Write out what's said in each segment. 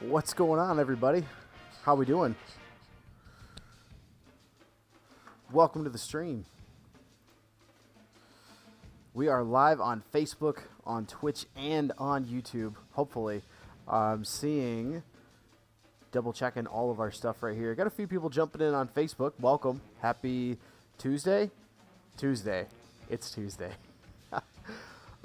What's going on, everybody? How we doing? Welcome to the stream. We are live on Facebook, on Twitch, and on YouTube, hopefully. I'm double checking all of our stuff right here. Got a few people jumping in on Facebook. Welcome. Happy Tuesday? It's Tuesday.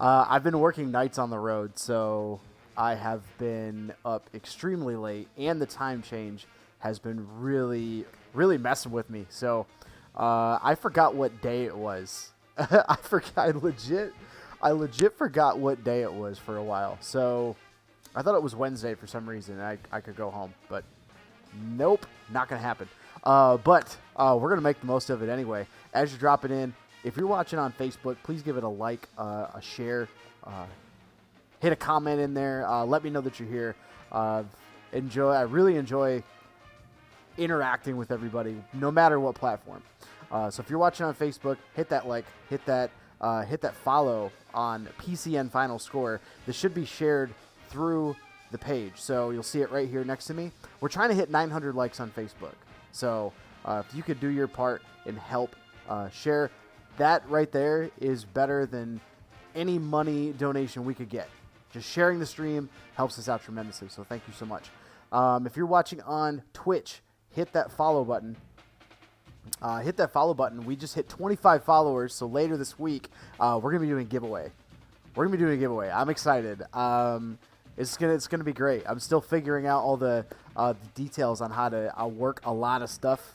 I've been working nights on the road, so I have been up extremely late, and the time change has been really messing with me. So I forgot what day it was. I legit forgot what day it was for a while. So I thought it was Wednesday for some reason. I could go home, but nope, not gonna happen. But we're gonna make the most of it anyway. As you're dropping in, if you're watching on Facebook, please give it a like, a share, hit a comment in there. Let me know that you're here. I really enjoy interacting with everybody, no matter what platform. So if you're watching on Facebook, hit that like, hit that follow on PCN Final Score. This should be shared through the page, so you'll see it right here next to me. We're trying to hit 900 likes on Facebook, so if you could do your part and help share, that right there is better than any money donation we could get. Just sharing the stream helps us out tremendously, so thank you so much. If you're watching on Twitch, hit that follow button. We just hit 25 followers, so later this week, we're going to be doing a giveaway. I'm excited. It's gonna be great. I'm still figuring out all the details on how to work a lot of stuff,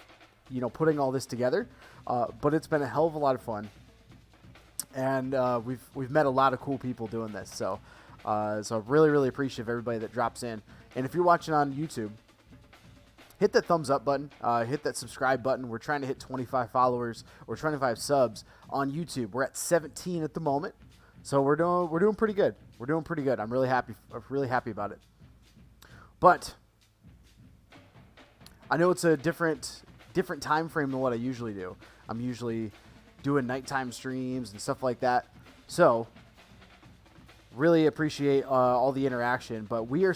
putting all this together. But it's been a hell of a lot of fun, and we've met a lot of cool people doing this. So really appreciate everybody that drops in. And if you're watching on YouTube, hit that thumbs up button, hit that subscribe button. We're trying to hit 25 followers or 25 subs on YouTube. We're at 17 at the moment, so we're doing pretty good. I'm really happy about it. But I know it's a different time frame than what I usually do. I'm usually doing nighttime streams and stuff like that. So really appreciate all the interaction. But we are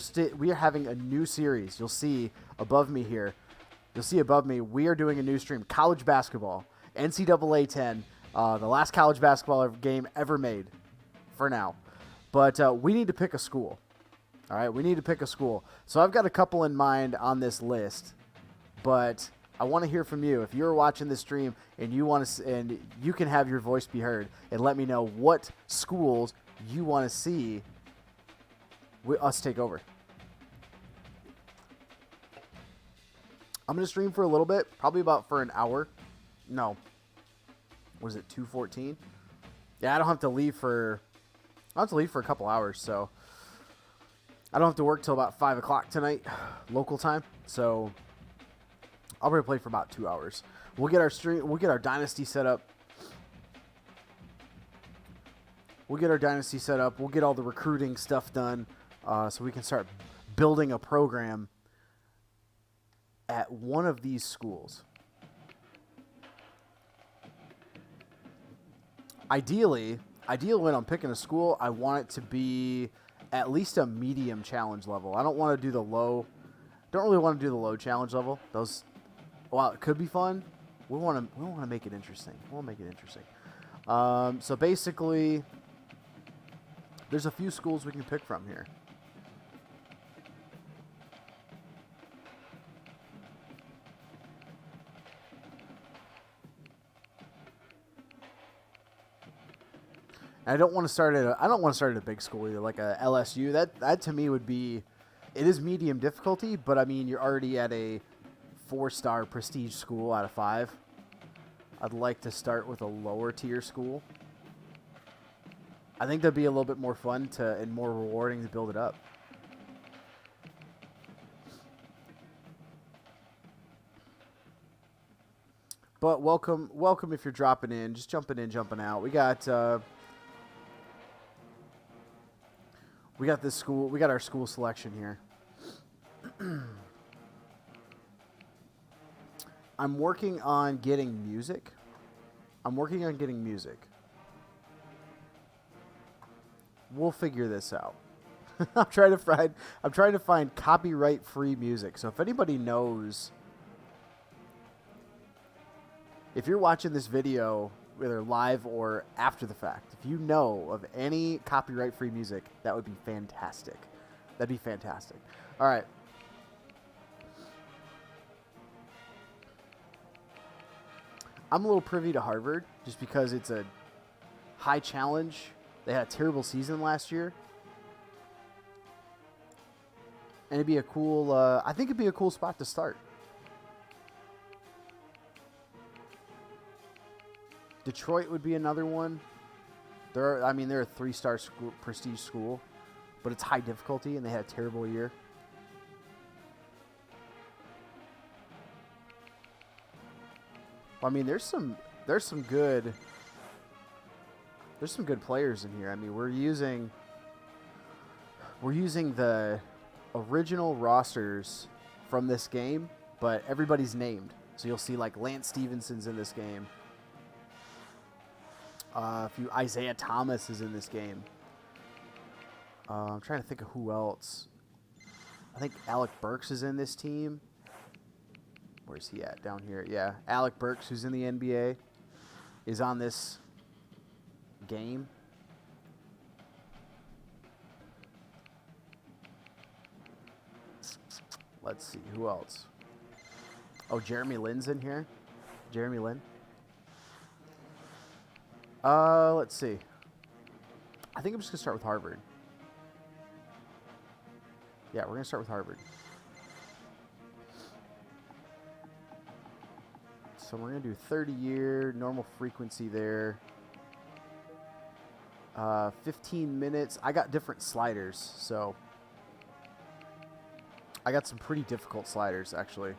having a new series. You'll see above me here. We are doing a new stream. College basketball, NCAA 10, the last college basketball game ever made, for now. But we need to pick a school. All right, we need to pick a school. So I've got a couple in mind on this list, but I want to hear from you. If you're watching this stream and you can have your voice be heard, and let me know what schools you want to see us take over. I'm going to stream for a little bit, probably about for an hour. No. Was it 2:14? Yeah, I don't have to leave for a couple hours, so I don't have to work till about 5 o'clock tonight, local time. So I'll probably play for about 2 hours. We'll get our dynasty set up. We'll get all the recruiting stuff done, so we can start building a program at one of these schools. Ideally, when I'm picking a school, I want it to be at least a medium challenge level. I don't want to do the low. Don't really want to do the low challenge level. Those, while it could be fun, we want to make it interesting. So basically, there's a few schools we can pick from here. And I don't want to start at a big school either, like a LSU. That to me would be, it is medium difficulty, but I mean you're already at a 4-star prestige school out of 5. I'd like to start with a lower tier school. I think that'd be a little bit more fun and more rewarding to build it up. But welcome if you're dropping in, just jumping in, jumping out. We got this school. We got our school selection here. I'm working on getting music. We'll figure this out. I'm trying to find copyright-free music. So if anybody knows, if you're watching this video, whether live or after the fact, if you know of any copyright-free music, that would be fantastic. That'd be fantastic. All right. I'm a little privy to Harvard just because it's a high challenge. They had a terrible season last year. And it'd be a cool, I think it'd be a cool spot to start. Detroit would be another one. They're a 3-star school, prestige school, but it's high difficulty, and they had a terrible year. Well, I mean, there's some good players in here. I mean, we're using the original rosters from this game, but everybody's named. So you'll see like Lance Stevenson's in this game. Isaiah Thomas is in this game. I'm trying to think of who else. I think Alec Burks is in this team. Where's he at? Down here. Yeah, Alec Burks, who's in the NBA, is on this game. Let's see, who else? Oh, Jeremy Lin's in here. Jeremy Lin. Let's see. I think I'm just going to start with Harvard. Yeah, we're going to start with Harvard. So we're going to do 30-year, normal frequency there. 15 minutes. I got different sliders, so I got some pretty difficult sliders, actually.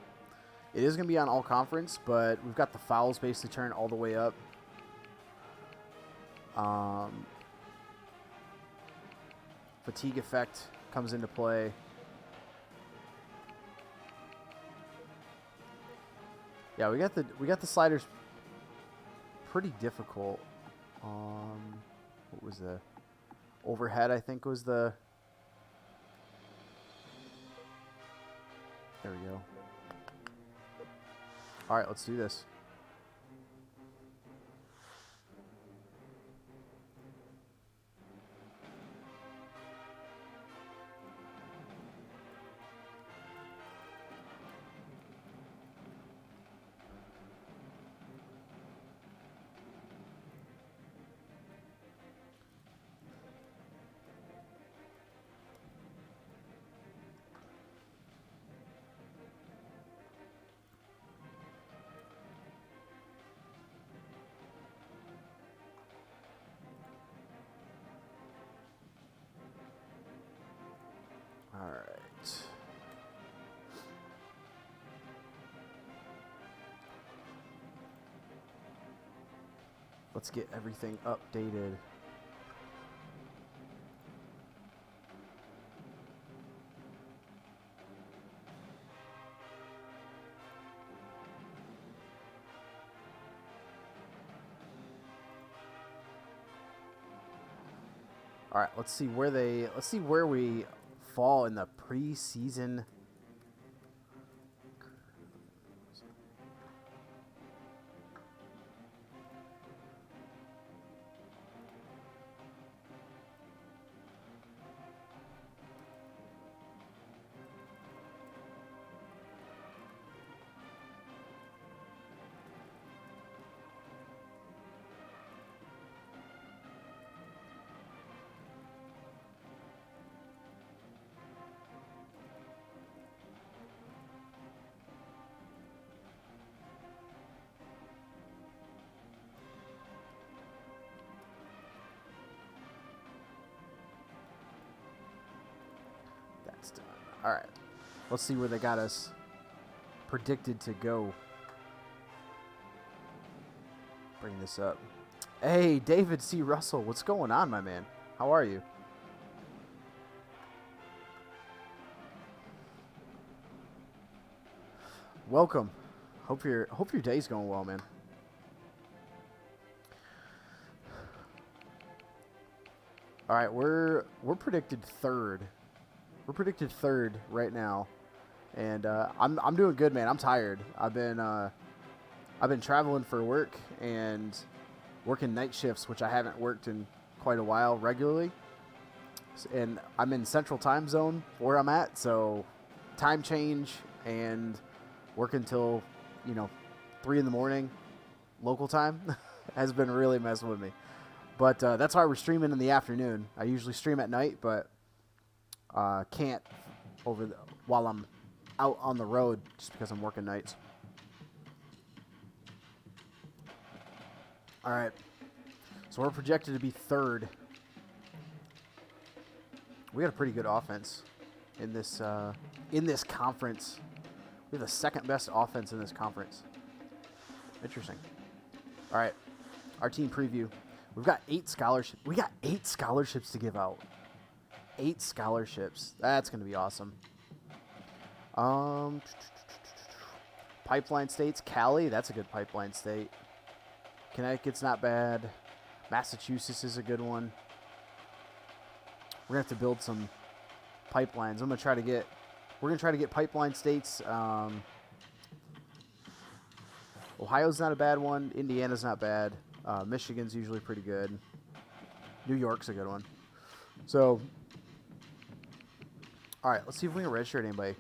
It is going to be on all conference, but we've got the fouls basically turned all the way up. Fatigue effect comes into play. Yeah, we got the sliders pretty difficult. What was the overhead? I think was the. There we go. All right, let's do this. All right. Let's get everything updated. All right, let's see where we fall in the preseason. That's done. All right. Let's see where they got us predicted to go. Bring this up. Hey, David C. Russell. What's going on, my man? How are you? Welcome. Hope your day's going well, man. All right, we're predicted third. We're predicted third right now, and I'm doing good, man. I'm tired. I've been traveling for work and working night shifts, which I haven't worked in quite a while regularly. And I'm in Central Time Zone where I'm at, so time change and working till 3 in the morning local time has been really messing with me. But that's why we're streaming in the afternoon. I usually stream at night, but can't while I'm out on the road just because I'm working nights. All right, so we're projected to be third. We got a pretty good offense in this conference. We have the second best offense in this conference. Interesting. All right, our team preview. We've got 8 scholarships. We got 8 scholarships to give out. 8 scholarships. That's going to be awesome. Pipeline states. Cali, that's a good pipeline state. Connecticut's not bad. Massachusetts is a good one. We're going to have to build some pipelines. We're going to try to get pipeline states. Ohio's not a bad one. Indiana's not bad. Michigan's usually pretty good. New York's a good one. So, all right, let's see if we can redshirt anybody.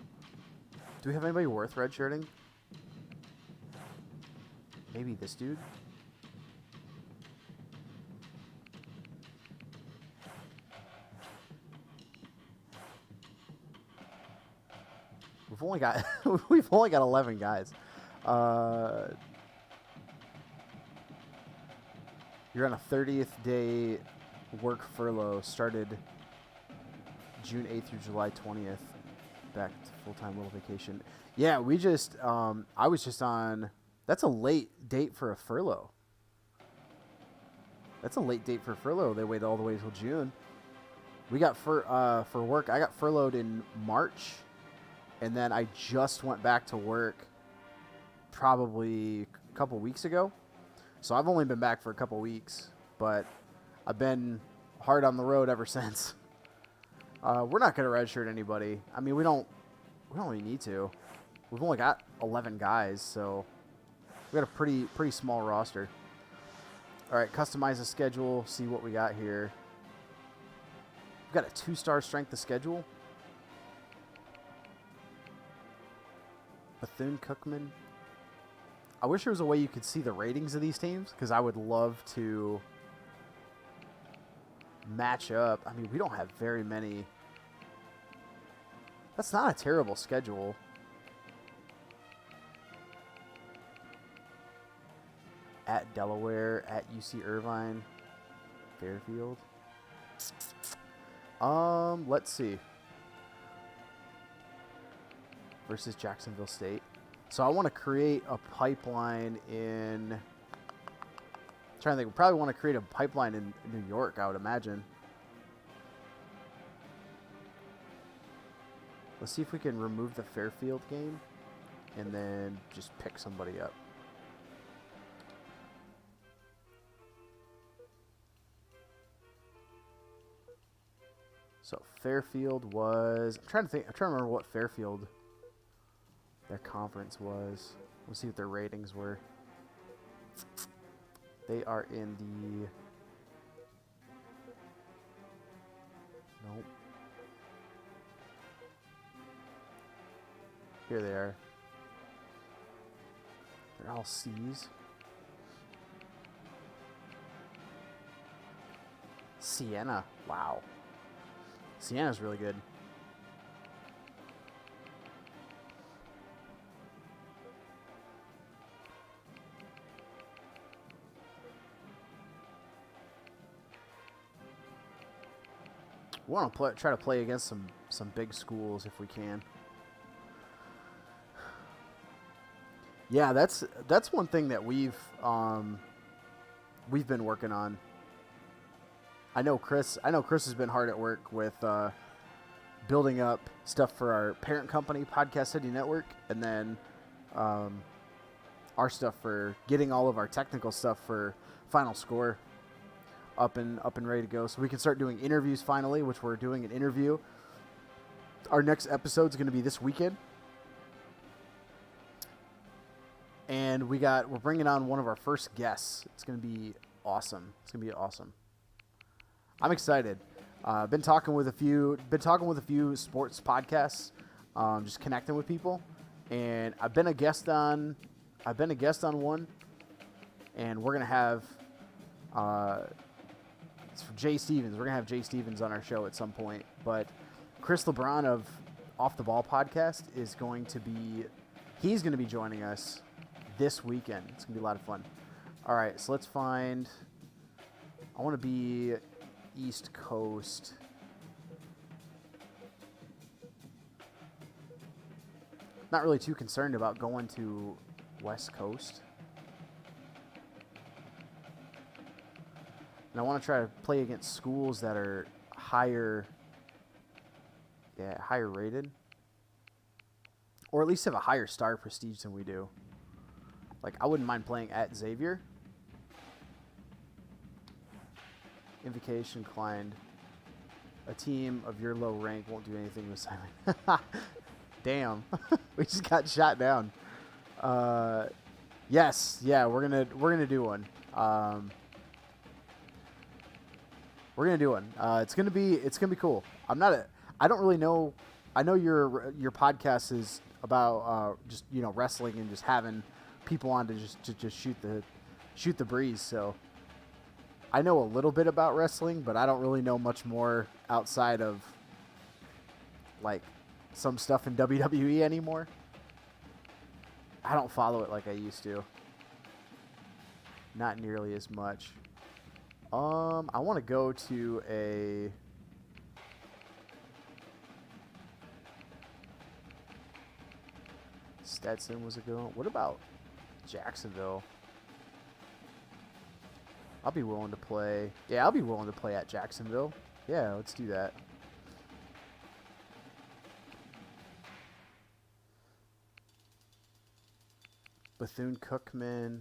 Do we have anybody worth redshirting? Maybe this dude? We've only got 11 guys. You're on a 30th day work furlough. Started June 8th through July 20th. Back to full-time little vacation. Yeah, we just I was just on. That's a late date for a furlough. That's a late date for furlough. They wait all the way till June. We got for work. I got furloughed in March. And then I just went back to work probably a couple weeks ago. So I've only been back for a couple weeks, but I've been hard on the road ever since. We're not going to redshirt anybody. I mean, we don't really need to. We've only got 11 guys, so we got a pretty small roster. All right, customize the schedule, see what we got here. We've got a 2-star strength of schedule. Bethune-Cookman. I wish there was a way you could see the ratings of these teams, because I would love to match up. I mean, we don't have very many. That's not a terrible schedule. At Delaware, at UC Irvine, Fairfield. Let's see. Versus Jacksonville State. So I want to create a pipeline in. I'm trying to think. We probably want to create a pipeline in New York, I would imagine. Let's see if we can remove the Fairfield game and then just pick somebody up. So Fairfield was. I'm trying to remember what Fairfield. Their conference was. We'll see what their ratings were. They are in the. Nope. Here they are. They're all C's. Siena. Wow. Siena's really good. We want to try to play against some big schools if we can. Yeah, that's one thing that we've been working on. I know Chris has been hard at work with building up stuff for our parent company, Podcast City Network, and then our stuff for getting all of our technical stuff for Final Score. up and ready to go, so we can start doing interviews finally, which we're doing an interview. Our next episode is going to be this weekend, and we're bringing on one of our first guests. It's going to be awesome. I'm excited. Been talking with a few sports podcasts, just connecting with people, and I've been a guest on one, and we're gonna have it's for Jay Stevens. We're gonna have Jay Stevens on our show at some point. But Chris LeBron of Off the Ball podcast he's going to be joining us this weekend. It's gonna be a lot of fun. All right, so let's find. I want to be East Coast. Not really too concerned about going to West Coast. And I want to try to play against schools that are higher rated. Or at least have a higher star prestige than we do. Like, I wouldn't mind playing at Xavier. Invocation declined. A team of your low rank won't do anything with Simon. Damn. We just got shot down. Yes, yeah, we're gonna do one. We're gonna do one. It's gonna be cool. I don't really know. I know your podcast is about just wrestling and just having people on to just shoot the breeze. So I know a little bit about wrestling, but I don't really know much more outside of like some stuff in WWE anymore. I don't follow it like I used to. Not nearly as much. I want to go to a Stetson was a good one. What about Jacksonville? I'll be willing to play. Yeah, I'll be willing to play at Jacksonville. Yeah, let's do that. Bethune-Cookman,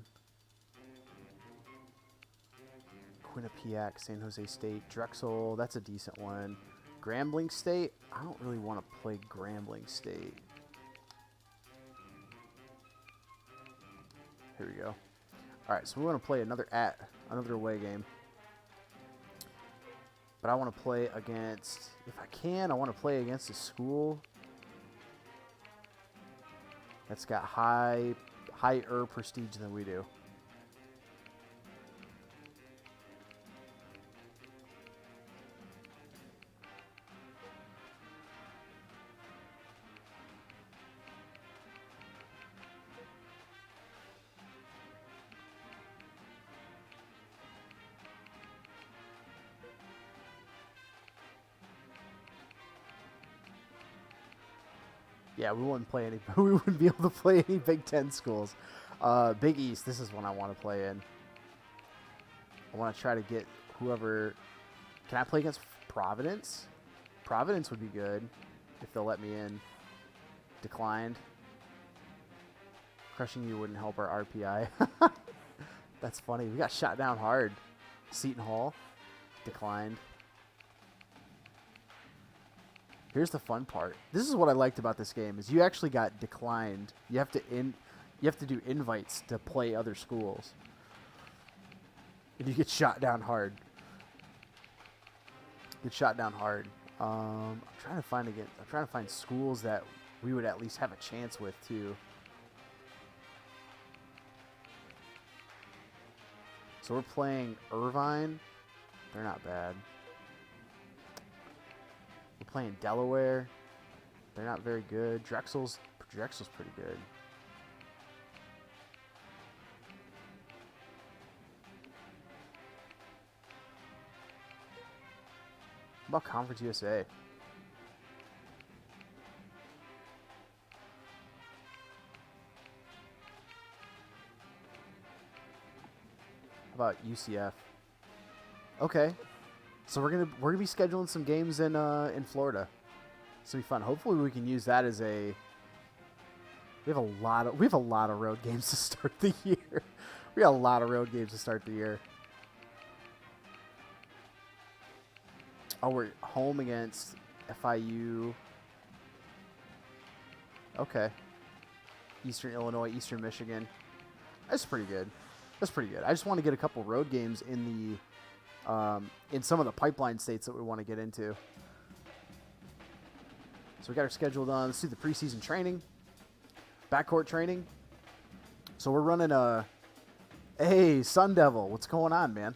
Quinnipiac, San Jose State, Drexel, that's a decent one. Grambling State, I don't really want to play Grambling State. Here we go. All right, so we want to play another away game. But I want to play against, if I can, I want to play against a school that's got higher prestige than we do. Yeah, we wouldn't play any. We wouldn't be able to play any Big Ten schools. Big East. This is one I want to play in. I want to try to get whoever. Can I play against Providence? Providence would be good if they'll let me in. Declined. Crushing you wouldn't help our RPI. That's funny. We got shot down hard. Seton Hall. Declined. Here's the fun part. This is what I liked about this game is you actually got declined. You have to do invites to play other schools. And you get shot down hard. I'm trying to find schools that we would at least have a chance with too. So we're playing Irvine. They're not bad. We're playing Delaware. They're not very good. Drexel's pretty good. How about Conference USA? How about UCF? Okay. So we're gonna be scheduling some games in Florida. It's gonna be fun. Hopefully we can use that as a. We have a lot of road games to start the year. We got a lot of road games to start the year. Oh, we're home against FIU. Okay. Eastern Illinois, Eastern Michigan. That's pretty good. That's pretty good. I just want to get a couple road games in some of the pipeline states that we want to get into. So we got our schedule done. Let's do the preseason training, backcourt training. So we're running hey, Sun Devil, what's going on, man?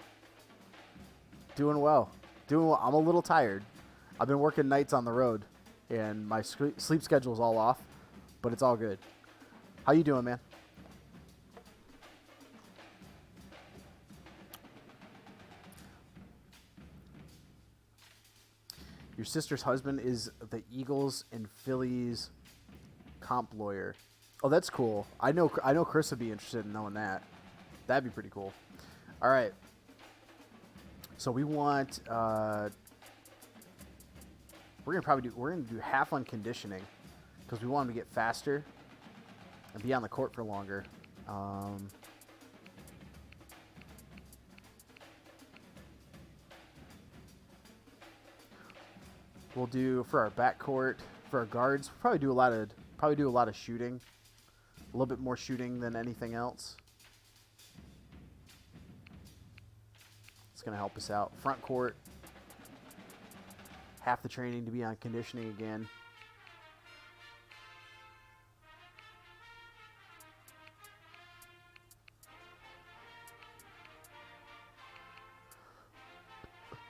Doing well. Doing well. I'm a little tired. I've been working nights on the road, and my sleep schedule is all off, but it's all good. How you doing, man? Your sister's husband is the Eagles and Phillies comp lawyer. Oh, that's cool. I know Chris would be interested in knowing that. That'd be pretty cool. All right. So we want we're gonna do half on conditioning because we want him to get faster and be on the court for longer. We'll do for our backcourt, for our guards, we'll probably do a lot of shooting, a little bit more shooting than anything else. It's gonna help us out. Front court, half the training to be on conditioning again.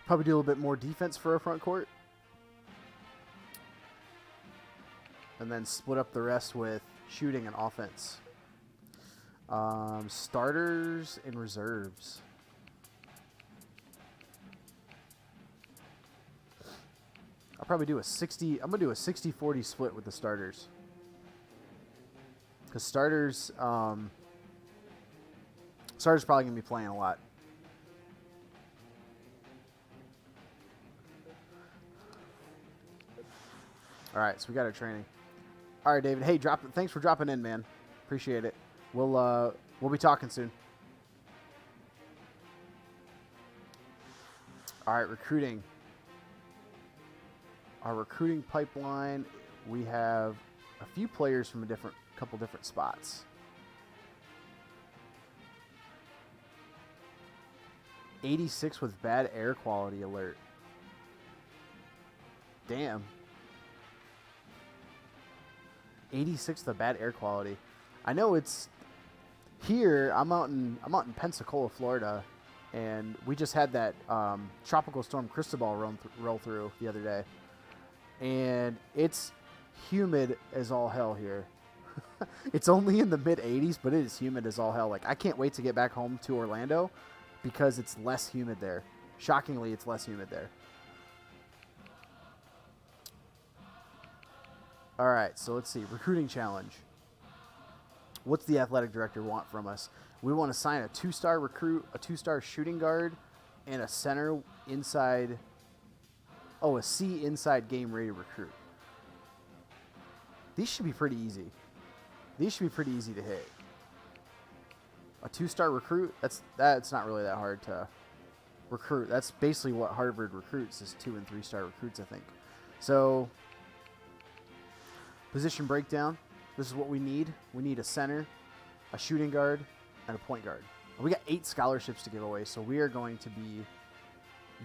Probably do a little bit more defense for our front court. And then split up the rest with shooting and offense. Starters and reserves. I'll probably do I'm going to do a 60-40 split with the starters. Because starters probably going to be playing a lot. All right, so we got our training. All right, David. Hey, thanks for dropping in, man. Appreciate it. We'll be talking soon. All right, recruiting. Our recruiting pipeline, we have a few players from a couple different spots. '86 with bad air quality alert. Damn. 86 the bad air quality. I know it's here. I'm out in Pensacola, Florida, and we just had that tropical storm Cristobal roll through the other day, and it's humid as all hell here. It's only in the mid 80s, but it is humid as all hell. Like, I can't wait to get back home to Orlando because it's less humid there. Shockingly, it's less humid there. All right, so let's see. Recruiting challenge. What's the athletic director want from us? We want to sign a 2-star recruit, a 2-star shooting guard, and a center inside. Oh, a C inside game ready recruit. These should be pretty easy. These should be pretty easy to hit. A 2-star recruit, that's not really that hard to recruit. That's basically what Harvard recruits is 2- and 3-star recruits, I think. So, position breakdown. This is what we need. We need a center, a shooting guard, and a point guard. And we got 8 scholarships to give away, so we are going to be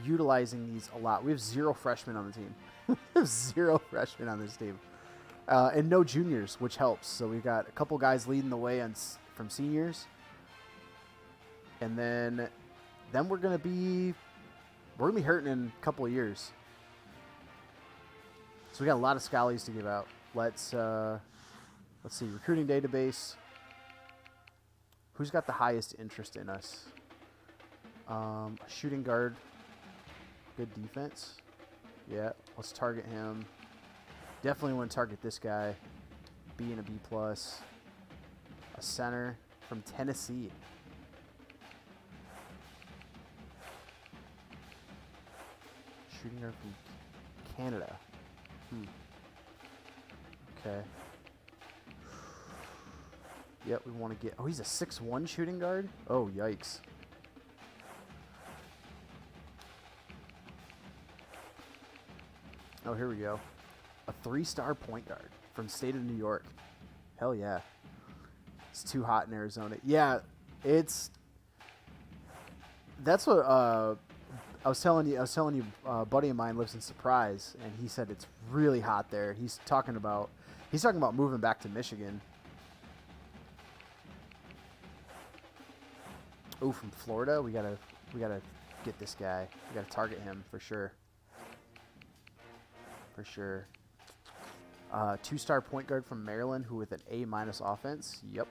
utilizing these a lot. We have 0 freshmen on the team. We have 0 freshmen on this team. And no juniors, which helps. So we've got a couple guys leading the way from seniors. And then we're gonna be hurting in a couple of years. So we got a lot of schollies to give out. Let's see, recruiting database. Who's got the highest interest in us? Shooting guard. Good defense. Yeah, let's target him. Definitely want to target this guy. B and a B+. A center from Tennessee. Shooting guard from Canada. Okay. Yep, we want to get... Oh, he's a 6'1" shooting guard? Oh, yikes. Oh, here we go. A 3-star point guard from state of New York. Hell yeah. It's too hot in Arizona. Yeah, that's what I was telling you. A buddy of mine lives in Surprise, and he said it's really hot there. He's talking about moving back to Michigan. Oh, from Florida, we gotta get this guy. We gotta target him for sure. For sure. 2-star point guard from Maryland, who with an A- offense. Yep.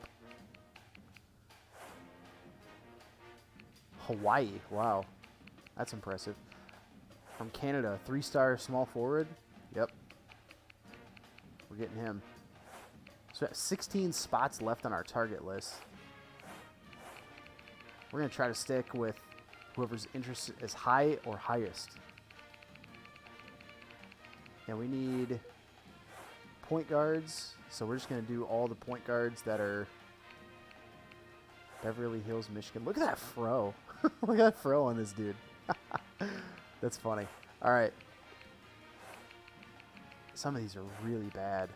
Hawaii. Wow. That's impressive. From Canada, 3-star small forward. Yep. We're getting him. So we have 16 spots left on our target list. We're going to try to stick with whoever's interest is high or highest. And we need point guards. So we're just going to do all the point guards that are Beverly Hills, Michigan. Look at that fro. Look at that fro on this dude. That's funny. All right. Some of these are really bad.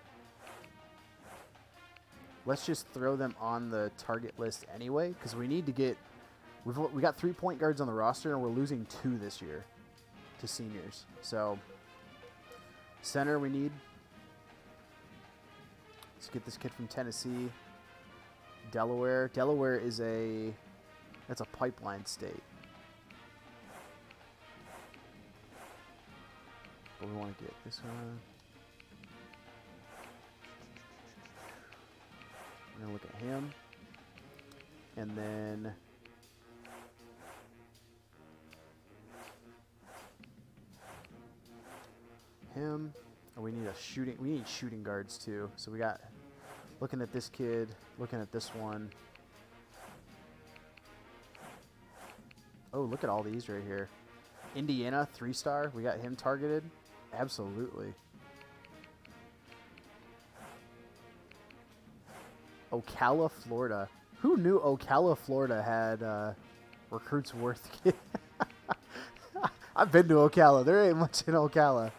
Let's just throw them on the target list anyway, because we need to get... We got 3 point guards on the roster, and we're losing 2 this year to seniors. So, center we need. Let's get this kid from Tennessee. Delaware. Delaware is that's a pipeline state. But we want to get this one. We're going to look at him. And then him. And we need shooting guards too. So we got looking at this kid, looking at this one. Oh, look at all these right here. Indiana, 3-star. We got him targeted. Absolutely. Ocala, Florida. Who knew Ocala, Florida had recruits worth? I've been to Ocala. There ain't much in Ocala.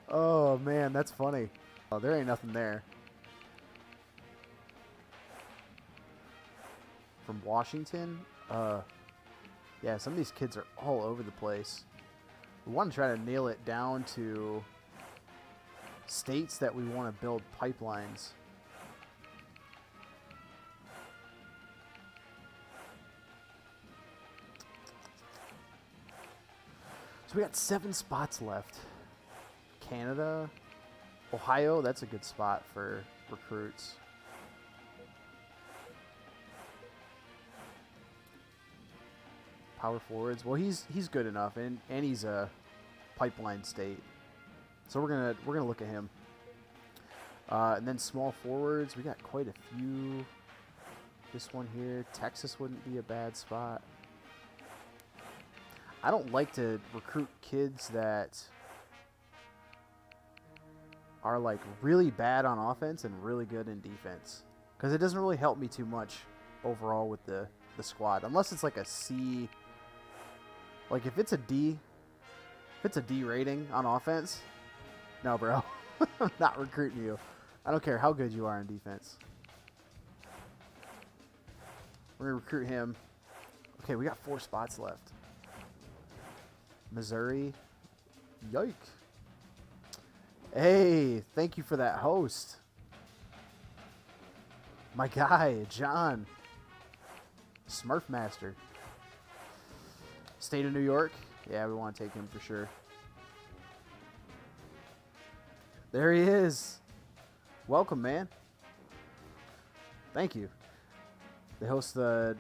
Oh, man, that's funny. Oh, there ain't nothing there. From Washington? Yeah, some of these kids are all over the place. We want to try to nail it down to states that we want to build pipelines. So we got 7 spots left. Canada, Ohio, that's a good spot for recruits. Power forwards. Well, he's good enough, and he's a pipeline state, so we're gonna look at him. And then small forwards, we got quite a few. This one here, Texas wouldn't be a bad spot. I don't like to recruit kids that are like really bad on offense and really good in defense, because it doesn't really help me too much overall with the squad, unless it's like a C. Like if it's a D rating on offense, no, bro. I'm not recruiting you. I don't care how good you are in defense. We're going to recruit him. Okay, we got 4 spots left. Missouri. Yike. Hey, thank you for that host. My guy, John. Smurf Master. State of New York. Yeah, we want to take him for sure. There he is. Welcome, man. Thank you. They host the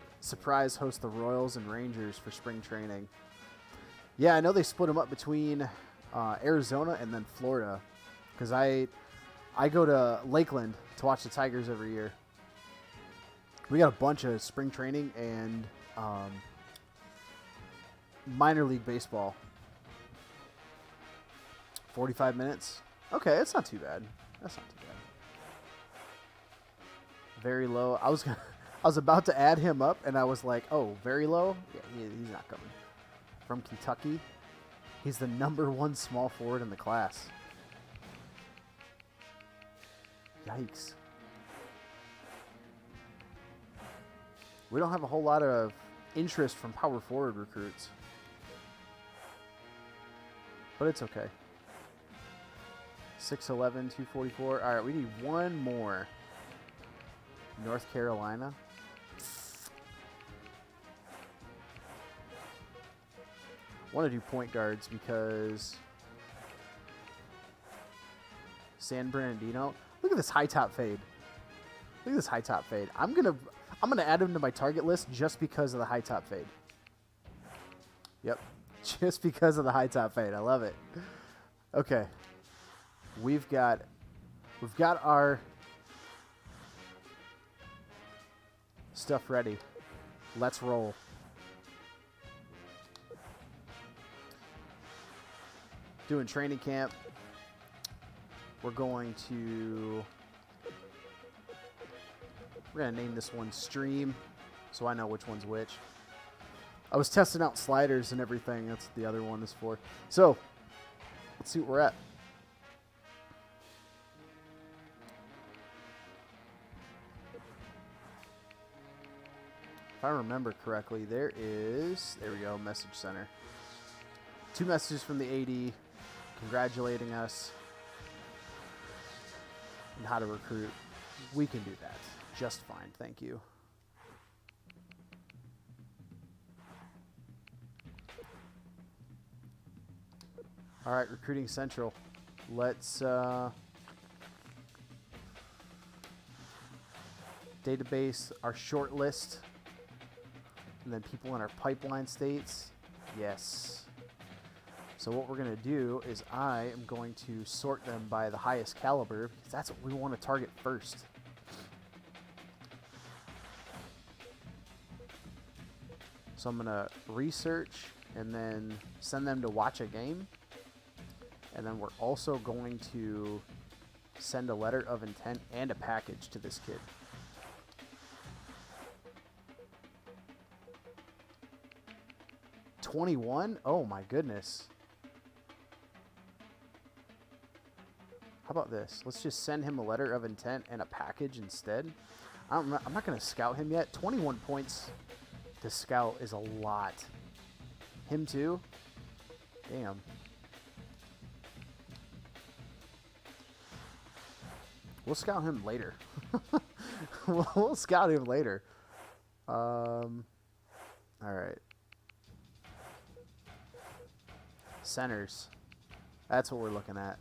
Royals and Rangers for spring training. Yeah, I know they split them up between Arizona and then Florida, because I go to Lakeland to watch the Tigers every year. We got a bunch of spring training and minor league baseball. 45 minutes. Okay, that's not too bad. That's not too bad. Very low. I was about to add him up, and I was like, oh, very low? Yeah, he's not coming. From Kentucky. He's the #1 small forward in the class. Yikes. We don't have a whole lot of interest from power forward recruits. But it's okay. 6'11", 244. All right, we need one more. North Carolina. I want to do point guards because San Bernardino. Look at this high top fade. Look at this high top fade. I'm gonna add him to my target list just because of the high top fade. Yep, just because of the high top fade. I love it. Okay, we've got our stuff ready. Let's roll. Doing training camp. We're going to name this one Stream, so I know which one's which. I was testing out sliders and everything. That's what the other one is for. So let's see what we're at. If I remember correctly, there we go, message center. 2 messages from the AD congratulating us and how to recruit. We can do that just fine, thank you. All right, Recruiting Central. Let's database our short list and then people in our pipeline states. Yes. So what we're going to do is I am going to sort them by the highest caliber because that's what we want to target first. So I'm going to research and then send them to watch a game. And then we're also going to send a letter of intent and a package to this kid. $21? Oh my goodness. How about this? Let's just send him a letter of intent and a package instead. I'm not going to scout him yet. 21 points to scout is a lot. Him too? Damn. We'll scout him later. We'll scout him later. All right. Centers. That's what we're looking at.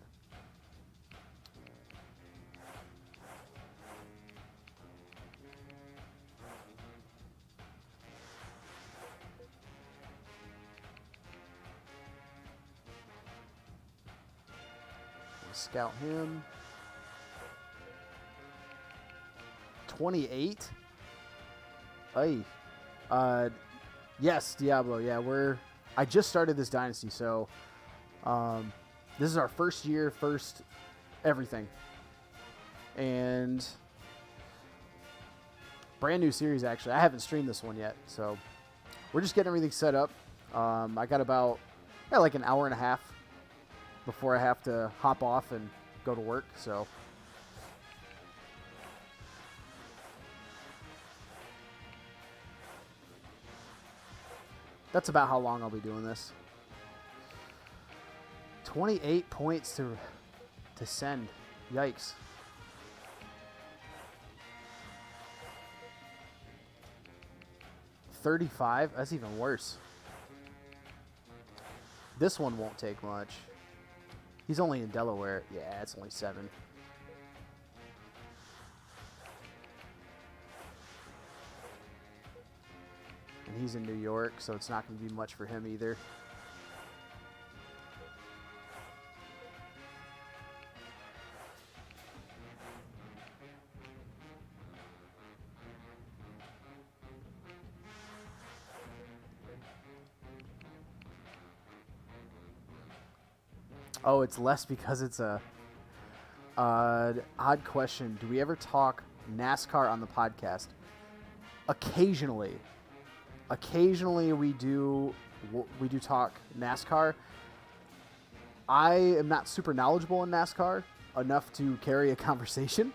Scout him. 28. Ay. Yes, Diablo. Yeah, I just started this dynasty, so this is our first year, first everything. And brand new series, actually. I haven't streamed this one yet, so we're just getting everything set up. I got about like an hour and a half before I have to hop off and go to work, so that's about how long I'll be doing this. 28 points to send. Yikes. $35? That's even worse. This one won't take much. He's only in Delaware. Yeah, it's only 7. And he's in New York, so it's not going to be much for him either. Oh, it's less because it's a odd question. Do we ever talk NASCAR on the podcast? Occasionally we do talk NASCAR. I am not super knowledgeable in NASCAR enough to carry a conversation.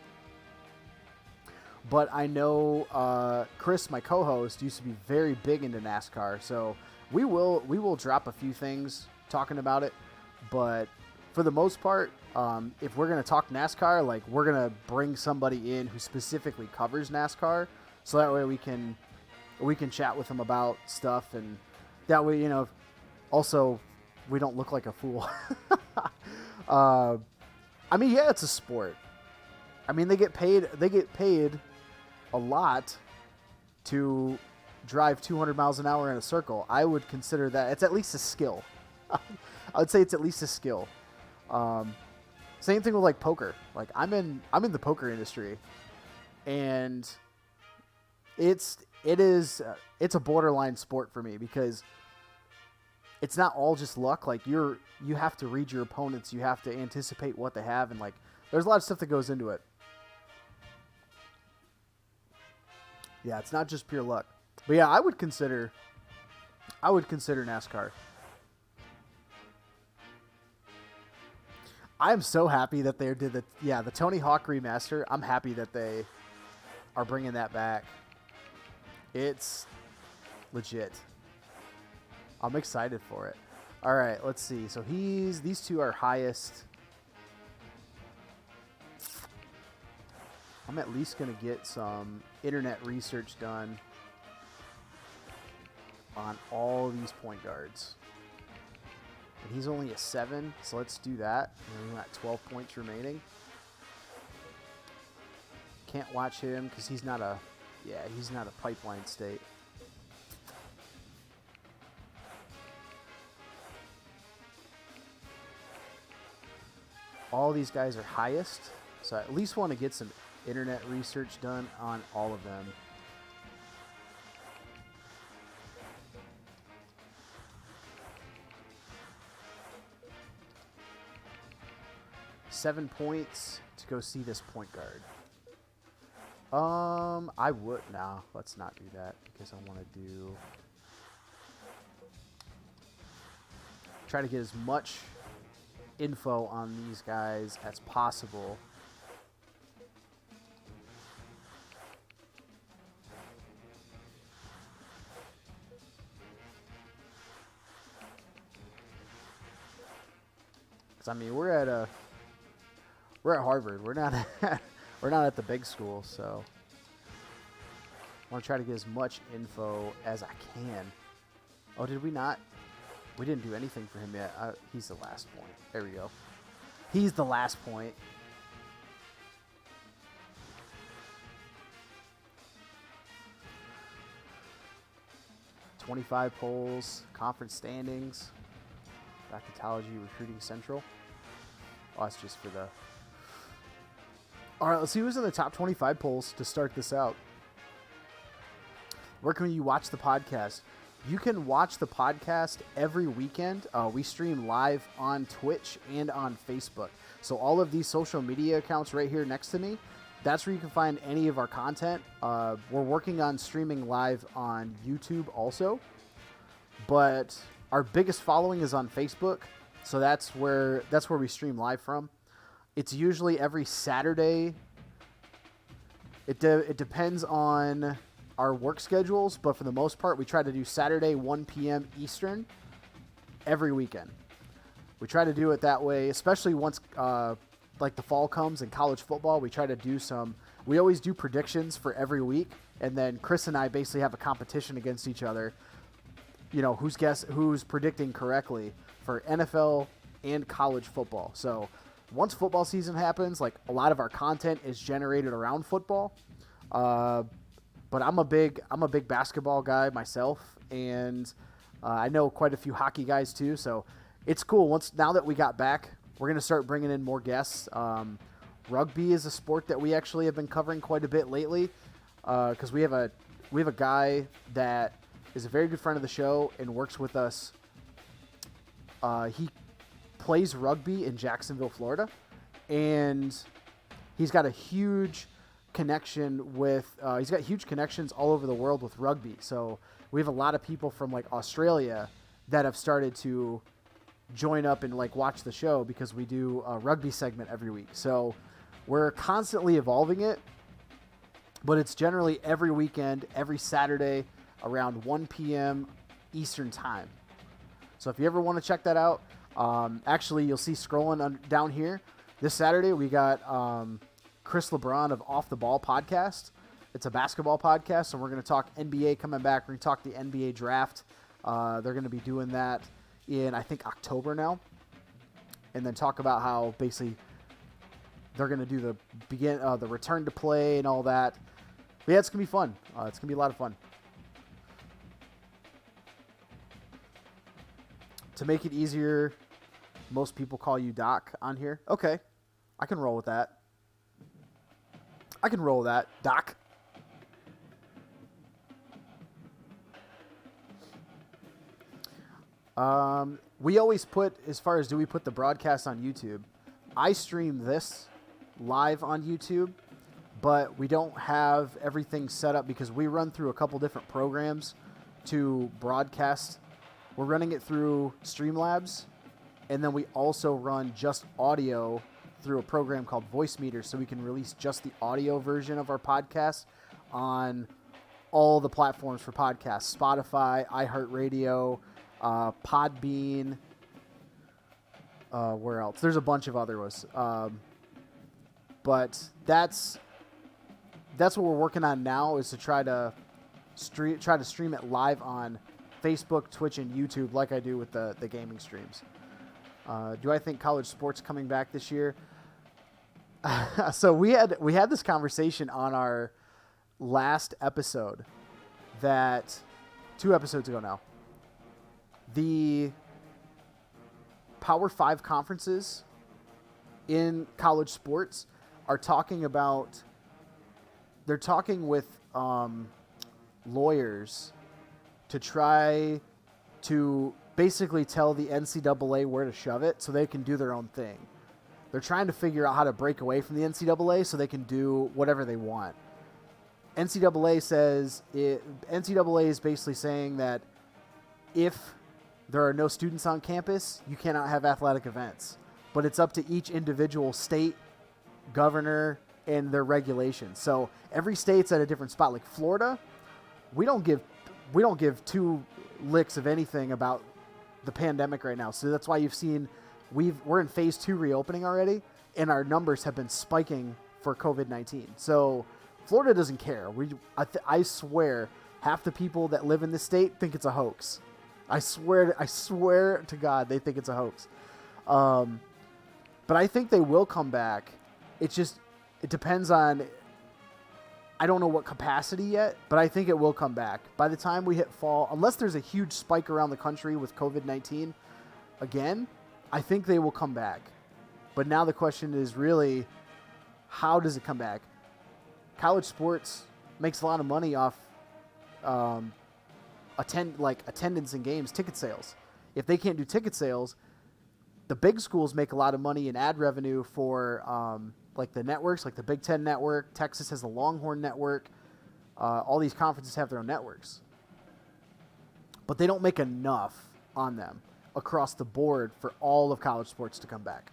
But I know Chris, my co-host, used to be very big into NASCAR, so we will drop a few things talking about it. But for the most part, if we're gonna talk NASCAR, like we're gonna bring somebody in who specifically covers NASCAR, so that way we can chat with them about stuff, and that way, also we don't look like a fool. I mean, yeah, it's a sport. I mean, they get paid a lot to drive 200 miles an hour in a circle. I would consider that it's at least a skill. I would say it's at least a skill. Same thing with like poker. Like I'm in the poker industry, and it's a borderline sport for me because it's not all just luck. Like you have to read your opponents, you have to anticipate what they have, and like there's a lot of stuff that goes into it. Yeah, it's not just pure luck. But yeah, I would consider NASCAR. I am so happy that they did the Tony Hawk remaster. I'm happy that they are bringing that back. It's legit. I'm excited for it. All right, let's see. So these two are highest. I'm at least going to get some internet research done on all these point guards. And he's only a 7, so let's do that. And we got 12 points remaining. Can't watch him because he's not a pipeline state. All these guys are highest, so I at least want to get some internet research done on all of them. $7 points to go see this point guard. I would no, let's not do that because I want to try to get as much info on these guys as possible. Because I mean, we're at Harvard. We're not at the big school, so I want to try to get as much info as I can. Oh, did we not? We didn't do anything for him yet. He's the last point. There we go. He's the last point. $25 polls, conference standings, bracketology, recruiting central. Oh, that's just for the... All right, let's see who's in the top 25 polls to start this out. Where can you watch the podcast? You can watch the podcast every weekend. We stream live on Twitch and on Facebook. So all of these social media accounts right here next to me, that's where you can find any of our content. We're working on streaming live on YouTube also. But our biggest following is on Facebook. So that's where we stream live from. It's usually every Saturday. It depends on our work schedules, but for the most part, we try to do Saturday 1 p.m. Eastern every weekend. We try to do it that way, especially once like the fall comes and college football. We always do predictions for every week, and then Chris and I basically have a competition against each other. You know, who's predicting correctly for NFL and college football. So once football season happens, like a lot of our content is generated around football. But I'm a big basketball guy myself, and I know quite a few hockey guys too. So it's cool. Now that we got back, we're gonna start bringing in more guests. Rugby is a sport that we actually have been covering quite a bit lately, because we have a guy that is a very good friend of the show and works with us. He plays rugby in Jacksonville, Florida, and he's got a huge connection with he's got huge connections all over the world with rugby. So we have a lot of people from like Australia that have started to join up and like watch the show because we do a rugby segment every week. So we're constantly evolving it, but it's generally every weekend, every Saturday around 1 p.m. Eastern time. So if you ever want to check that out, actually you'll see scrolling down here this Saturday, we got Chris LeBron of Off the Ball podcast. It's a basketball podcast, and we're going to talk NBA coming back. We're going to talk the NBA draft. They're going to be doing that in, I think, October now. And then talk about how basically they're going to do the return to play and all that. But yeah, it's going to be fun. It's going to be a lot of fun. To make it easier, most people call you Doc on here. Okay. I can roll with that. Doc. We always put, as far as do we put the broadcast on YouTube, I stream this live on YouTube, but we don't have everything set up because we run through a couple different programs to broadcast. We're running it through Streamlabs, and then we also run just audio through a program called Voice Meter, so we can release just the audio version of our podcast on all the platforms for podcasts: Spotify, iHeartRadio, Podbean. Where else? There's a bunch of other ones, but that's what we're working on now, is to try to stream it live on Facebook, Twitch, and YouTube, like I do with the gaming streams. Do I think college sports coming back this year? So we had this conversation on our last episode, that 2 episodes ago now. The Power 5 conferences in college sports are talking about, they're talking with lawyers to try to basically tell the NCAA where to shove it so they can do their own thing. They're trying to figure out how to break away from the NCAA so they can do whatever they want. NCAA is basically saying that if there are no students on campus, you cannot have athletic events. But it's up to each individual state, governor, and their regulations. So every state's at a different spot. Like Florida, we don't give 2 licks of anything about the pandemic right now. So that's why you've seen we're in phase 2 reopening already, and our numbers have been spiking for COVID-19. So Florida doesn't care. I swear half the people that live in this state think it's a hoax. I swear to God, they think it's a hoax. But I think they will come back. It depends on, I don't know what capacity yet, but I think it will come back. By the time we hit fall, unless there's a huge spike around the country with COVID-19 again, I think they will come back. But now the question is really, how does it come back? College sports makes a lot of money off attendance in games, ticket sales. If they can't do ticket sales, the big schools make a lot of money in ad revenue for like the networks, like the Big Ten Network. Texas has the Longhorn Network. All these conferences have their own networks. But they don't make enough on them across the board for all of college sports to come back.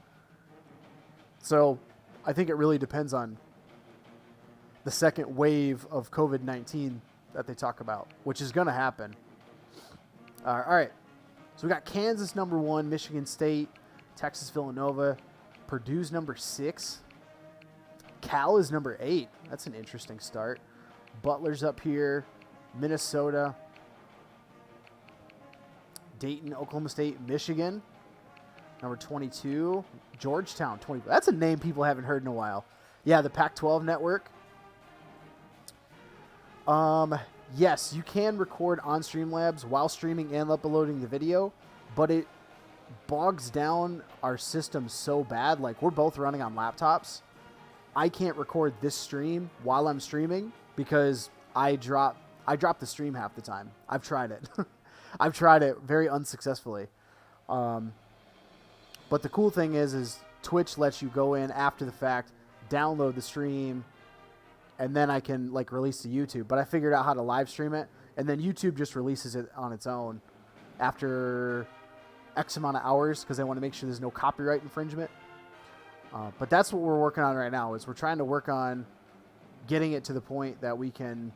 So I think it really depends on the second wave of COVID-19 that they talk about, which is going to happen. All right. So we got Kansas number 1, Michigan State, Texas, Villanova, Purdue's number 6. Cal is number 8. That's an interesting start. Butler's up here. Minnesota, Dayton, Oklahoma State, Michigan, number 22. Georgetown, 20. That's a name people haven't heard in a while. Yeah, the Pac-12 network. Yes, you can record on Streamlabs while streaming and uploading the video, but it bogs down our system so bad. Like, we're both running on laptops. I can't record this stream while I'm streaming because I drop the stream half the time. I've tried it. I've tried it very unsuccessfully. But the cool thing is Twitch lets you go in after the fact, download the stream, and then I can like release to YouTube. But I figured out how to live stream it, and then YouTube just releases it on its own after X amount of hours because they want to make sure there's no copyright infringement. But that's what we're working on right now. Is we're trying to work on getting it to the point that we can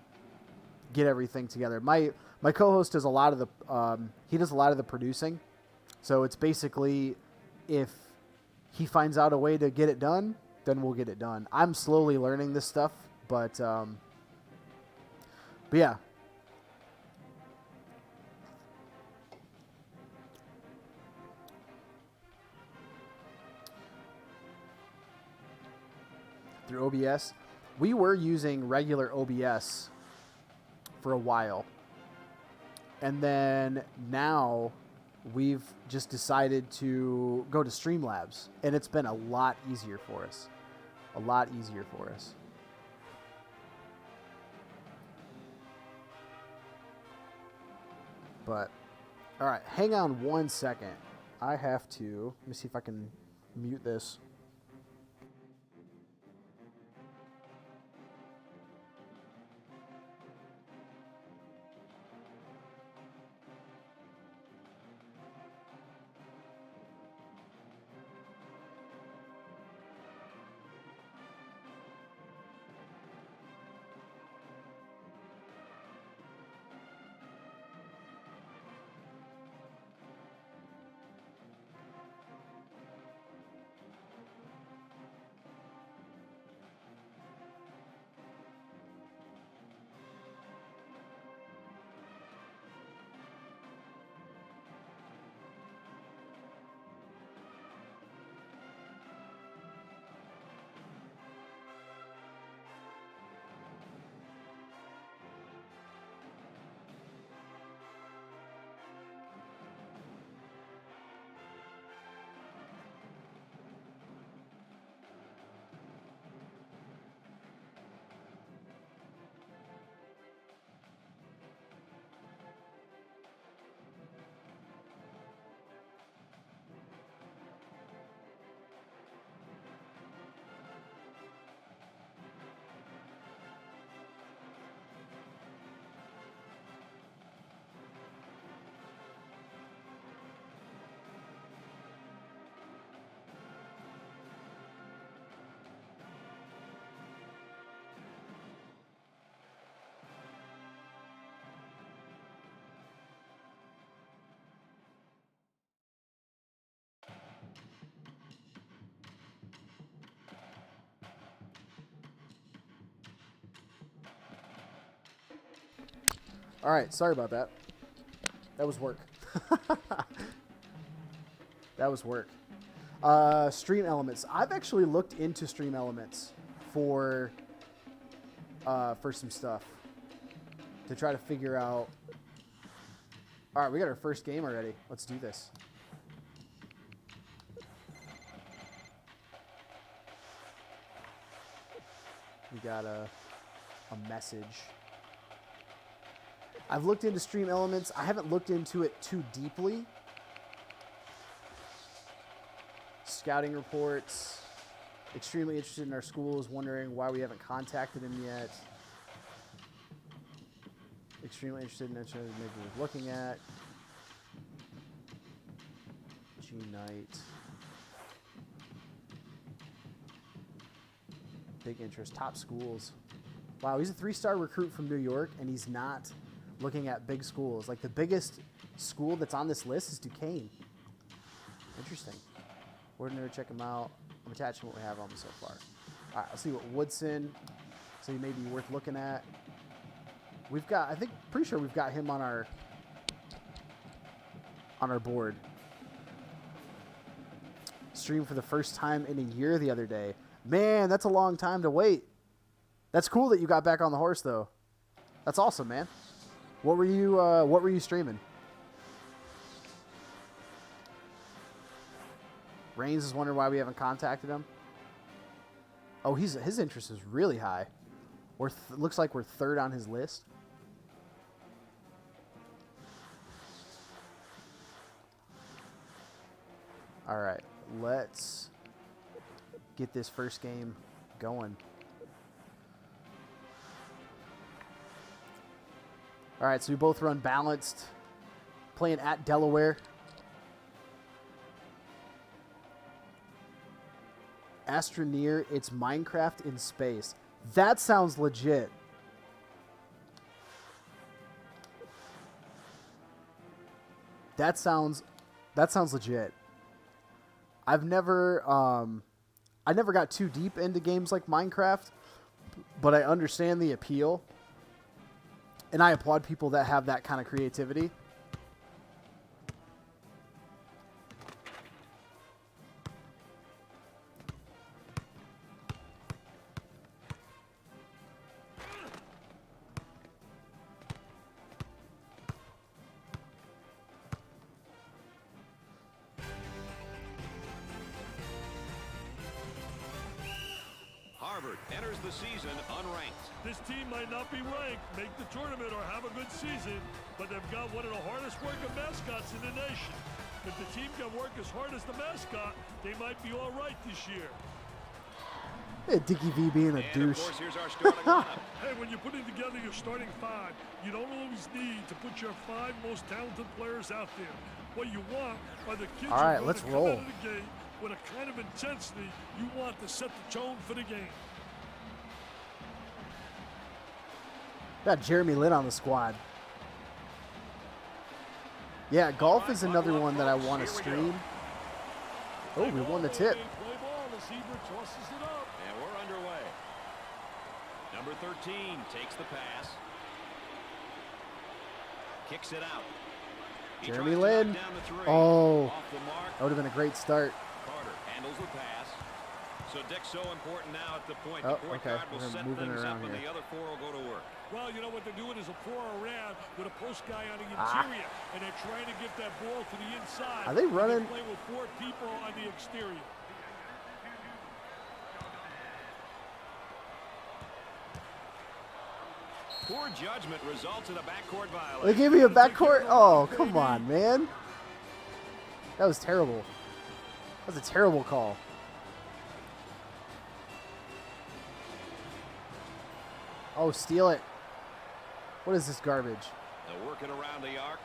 get everything together. My co-host does a lot of the producing. So it's basically, if he finds out a way to get it done, then we'll get it done. I'm slowly learning this stuff, but yeah. Through OBS, we were using regular OBS for a while, and then now we've just decided to go to Streamlabs, and it's been a lot easier for us. A lot easier for us. But, all right, hang on 1 second. I have to, let me see if I can mute this. All right, sorry about that. That was work. That was work. Stream Elements. I've actually looked into Stream Elements for some stuff to try to figure out. All right, we got our first game already. Let's do this. We got a message. I've looked into Stream Elements. I haven't looked into it too deeply. Scouting reports. Extremely interested in our schools, wondering why we haven't contacted him yet. Extremely interested in maybe we're looking at. G Knight. Big interest. Top schools. Wow, he's a 3-star recruit from New York, and he's not looking at big schools. Like, the biggest school that's on this list is Duquesne. Interesting. We're going to check him out. I'm attaching what we have on him so far. All right, let's see what Woodson. So he may be worth looking at. We've got, I think, pretty sure we've got him on our board. Streamed for the first time in a year the other day. Man, that's a long time to wait. That's cool that you got back on the horse, though. That's awesome, man. What were you streaming? Reigns is wondering why we haven't contacted him. Oh, his interest is really high. Looks like we're third on his list. All right, let's get this first game going. All right, so we both run balanced, playing at Delaware. Astroneer, it's Minecraft in space. That sounds legit. That sounds legit. I never got too deep into games like Minecraft, but I understand the appeal. And I applaud people that have that kind of creativity. Harvard enters the season unranked. This team might not be ranked, make the tournament, or have a good season, but they've got one of the hardest working mascots in the nation. If the team can work as hard as the mascot, they might be all right this year. Yeah, Dickie V being a douche. Of course, here's our starting lineup. Hey, when you're putting together your starting five, you don't always need to put your 5 most talented players out there. What you want are the kids all right, who are let's going to roll. come out of the gate with a kind of intensity you want to set the tone for the game. Got Jeremy Lin on the squad. Yeah, golf is another one that I want to stream. Oh, we won the tip. Play ball, receiver tosses it up. And we're underway. Number 13 takes the pass. Kicks it out. He Jeremy tries to Lin. knock down the three. Oh, Off the mark. that would have been a great start. Carter handles the pass. So Dick's so important now at the point. Oh, The point okay. guard will We're set moving things around up and here. the other 4 will go to work. Well, you know what they're doing is a 4 around with a post guy on the interior, and they're trying to get that ball to the inside. Are they And running? they're playing with 4 people on the exterior. Poor judgment results in a backcourt violation. They gave me a backcourt? Oh, come on, man. That was terrible. That was a terrible call. Oh, steal it. What is this garbage? They're working around the arc.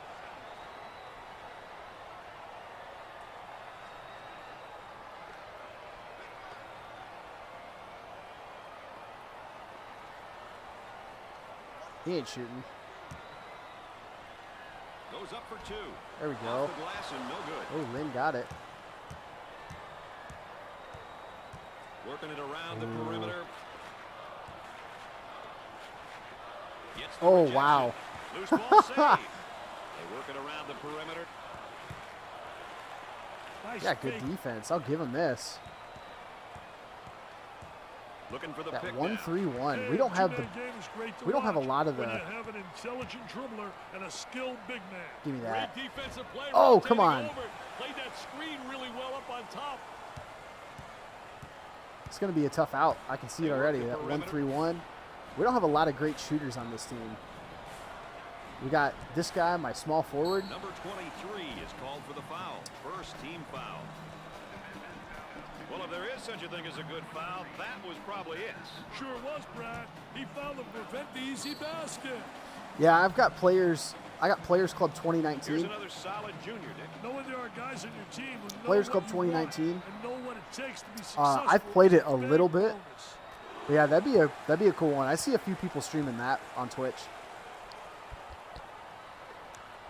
He ain't shooting. Goes up for 2. There we go. Off the glass and no good. Oh, Lin got it. Working it around the Ooh. perimeter. Gets the Oh, rejection. wow. Loose ball save. They work it around the perimeter. Nice Yeah, good fake. defense. I'll give him this. Looking for the That pick 1-3-1. Hey, We don't have the. two-man game is great to we don't have a watch lot of when the- you have an intelligent dribbler and a skilled big man. Give me that. Great defensive play. Oh, come rotating on. over. Played that screen really well up on top. It's going to be a tough out. I can see it already. That 1-3-1. We don't have a lot of great shooters on this team. We got this guy, my small forward. Number 23 is called for the foul. First team foul. Well, if there is such a thing as a good foul, that was probably it. Sure was, Brad. He fouled to prevent the easy basket. Yeah, I've got players. I got Players Club Here's 2019. another solid junior, Dick. Knowing there are guys on your team who know Players what Club you want 2019. and know what it takes to be successful. I've played it a is big little bit. bonus. But yeah, that'd be a cool one. I see a few people streaming that on Twitch.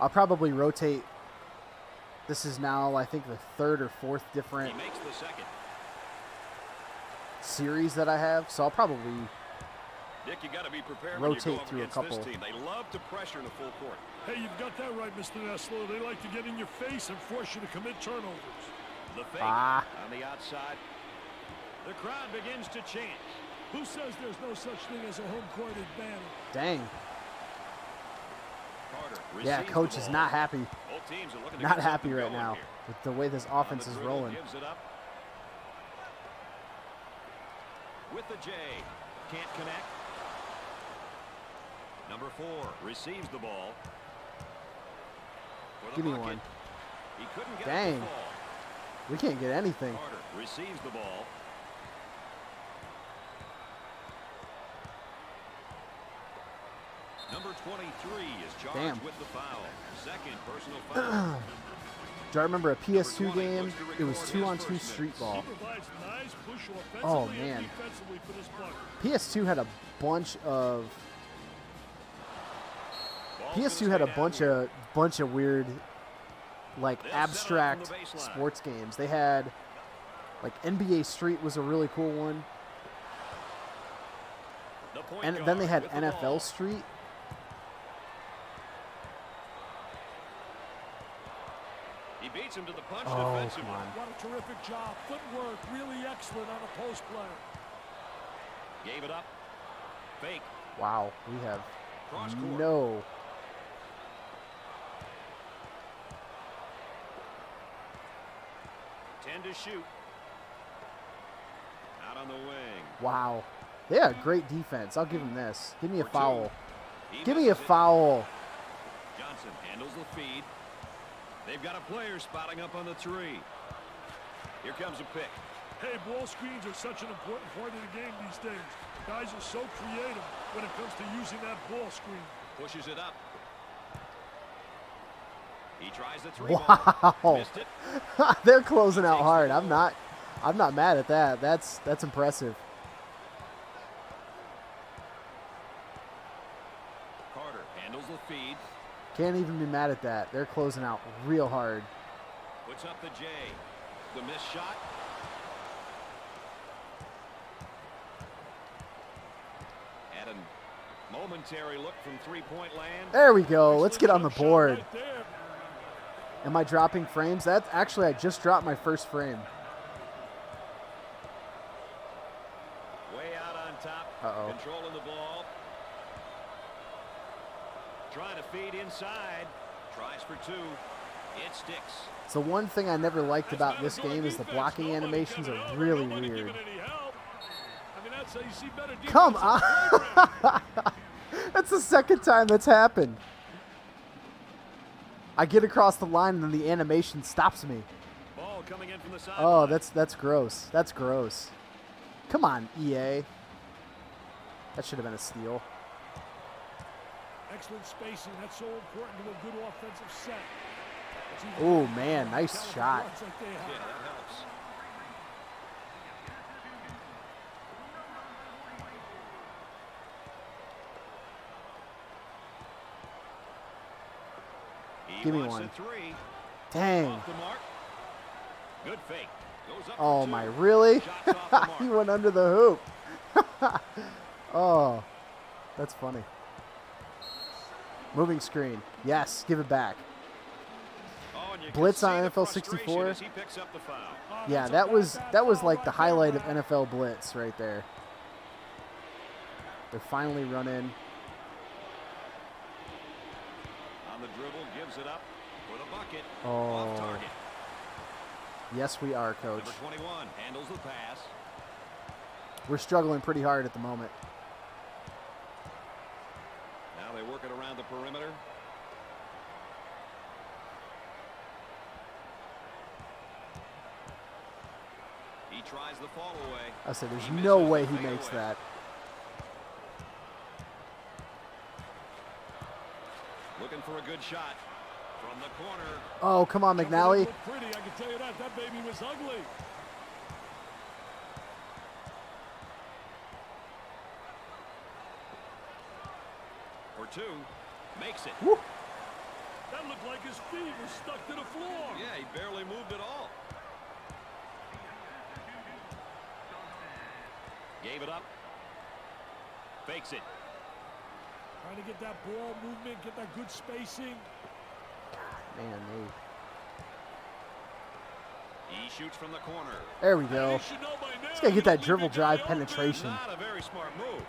I'll probably rotate. This is now, I think, the 3rd or 4th different He makes the second. series that I have, so I'll probably. Dick, you got to be prepared Rotate when you go up through a against couple. this team. They love to pressure in the full court. Hey, you've got that right, Mr. Nessler. They like to get in your face and force you to commit turnovers. The fake Ah. on the outside. The crowd begins to chant. Who says there's no such thing as a home court advantage? Dang. Carter Yeah, receives coach the is ball. not happy. Both teams are looking to Not get happy something right going now here. with the way this On offense the is dribble, rolling. Gives it up. With the J. Can't connect. Number 4 receives the ball. For the Give me bucket. one. He couldn't get Dang. the ball. We can't get anything. Carter receives the ball. Number 23 is charged Damn. with the foul. Second personal foul. Do I remember a PS2 game? It was 2-on-2 street ball. Oh man, PS2 had a bunch of weird, like, abstract sports games. They had, like, NBA Street was a really cool one, and then they had NFL Street. He beats him to the punch Oh, defensively. come on. What a terrific job. Footwork really excellent on a post player. Gave it up. Fake. Wow, we have Cross court. no. 10 to shoot. Out on the wing. Wow. They had great defense. I'll give them this. Give me a For two. foul. He Give me a misses it. foul. Johnson handles the feed. They've got a player spotting up on the three. Here comes a pick. Hey, ball screens are such an important part of the game these days. Guys are so creative when it comes to using that ball screen. Pushes it up. He tries the three Wow. ball. Missed it. They're closing out hard. I'm not mad at that. That's impressive. Carter handles the feed. Can't even be mad at that. They're closing out real hard. Puts up the J. The missed shot. Had a momentary look from three-point land. There we go. Let's get on the Jump shot board. right there. Am I dropping frames? That's actually, I just dropped my first frame. Way out on top. Uh-oh. Controlling the ball. Trying to feed inside. Tries for two. It sticks. So one thing I never liked about this game is the blocking animations are really weird. Come on. That's the second time that's happened. I get across the line and then the animation stops me. Ball coming in from the side. Oh, that's gross. That's gross. Come on, EA. That should have been a steal. Excellent spacing. That's so important to a good offensive set. Oh, man. Nice shot. Like they Yeah, have. that helps. He Give me wants one. a three. Dang. Off the mark. Good fake. Goes up Oh, for two. my. Really? Shots off the mark. He went under the hoop. Oh, that's funny. Moving screen. Yes, give it back. Oh, and you can Blitz see on the NFL frustration 64. as he picks up the foul. Yeah, That's a that was bad foul like the right highlight there, of man. NFL Blitz right there. They're finally running. On the dribble, gives it up for the bucket. Oh. Off target. Yes, we are, Coach. Number 21 handles the pass. We're struggling pretty hard at the moment. Now they work it around the perimeter. He tries the fall away. I said, He there's misses no the way he fadeaway. makes that. Looking for a good shot from the corner. Oh, come on, McNally. Looked pretty, I can tell you that. That baby was ugly. For two. Makes it. Woo. That looked like his feet were stuck to the floor. Yeah, he barely moved at all. Gave it up. Fakes it. Trying to get that ball movement, get that good spacing. Man, He shoots from the corner. there we go. You should know by now, Just gotta get that you dribble leave your guy drive open. penetration. Not a very smart move.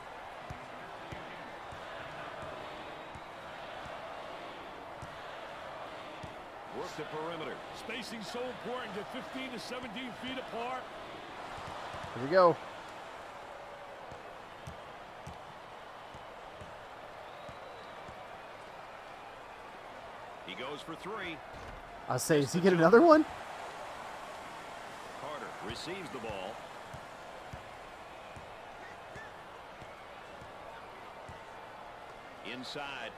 Work the perimeter. Spacing so important. Get 15 to 17 feet apart. Here we go. He goes for three. I'll say, does he get another one? Carter receives the ball. Inside.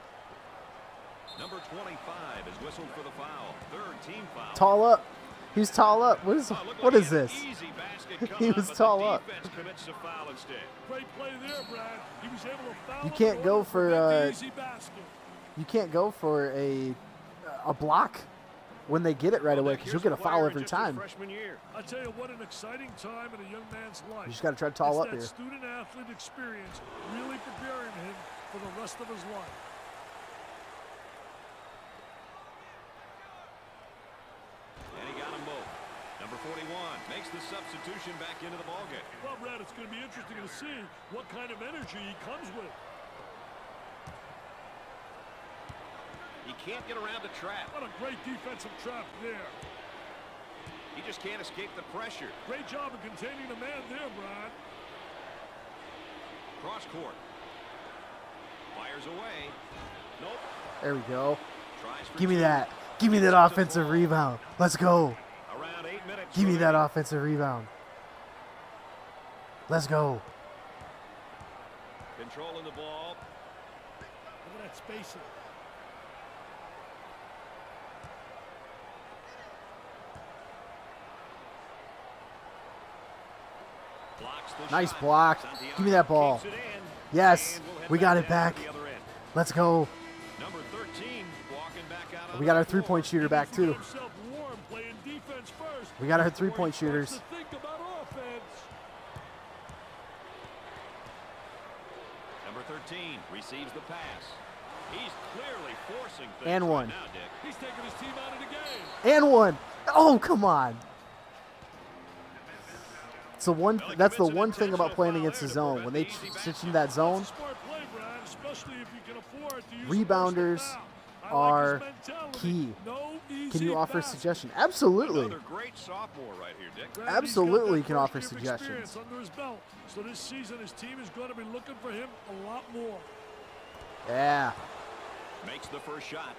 Number 25 is whistled for the foul. Third team foul. Tall up. He's tall up. What is this? Easy basket He coming was up, but tall the up. defense commits a foul instead. Great play there, Brad. He was able to foul You him can't in go order to for, prevent the easy basket. You can't go for a block when they get it right away, because you'll get a foul every time. I tell you what, an exciting time in a young man's life. You just got to try to tall up It's here. that student-athlete experience really preparing him for the rest of his life. And he got them both. Number 41 makes the substitution back into the ballgame. Well, Brad, it's going to be interesting to see what kind of energy he comes with. He can't get around the trap. What a great defensive trap there. He just can't escape the pressure. Great job of containing the man there, Brad. Cross court. Fires away. Nope. There we go. Tries for Give me two. that. Give me that offensive rebound. Let's go. Around 8 minutes. Give me that remaining. offensive rebound. Let's go. Controlling the ball. Look at that spacing. Blocks the Nice shot. block. Santiago Give me that ball. keeps it in. Yes, And we'll head we got it down back. to the other end. Let's go. Number 13 walking back out. We got our on the floor. three-point shooter back, He too. kept himself warm, playing defense first We got our before he three-point starts shooters. to think about offense. Number 13 receives the pass. He's clearly forcing things And right one. now, Dick. He's taking his team out of the game. And one. Oh, come on. That's the one thing about playing against the zone. When they switch into that zone, That's a smart play, Brad, especially if you can afford to use rebounders the foul. I are like his mentality. key. No easy Can you offer a basket. suggestion? Absolutely. Another great sophomore right here, Dick. Brad, Absolutely he's got can that offer first year of suggestions. experience under his belt. So this season, his team is going to be looking for him a lot more. Yeah. Makes the first shot.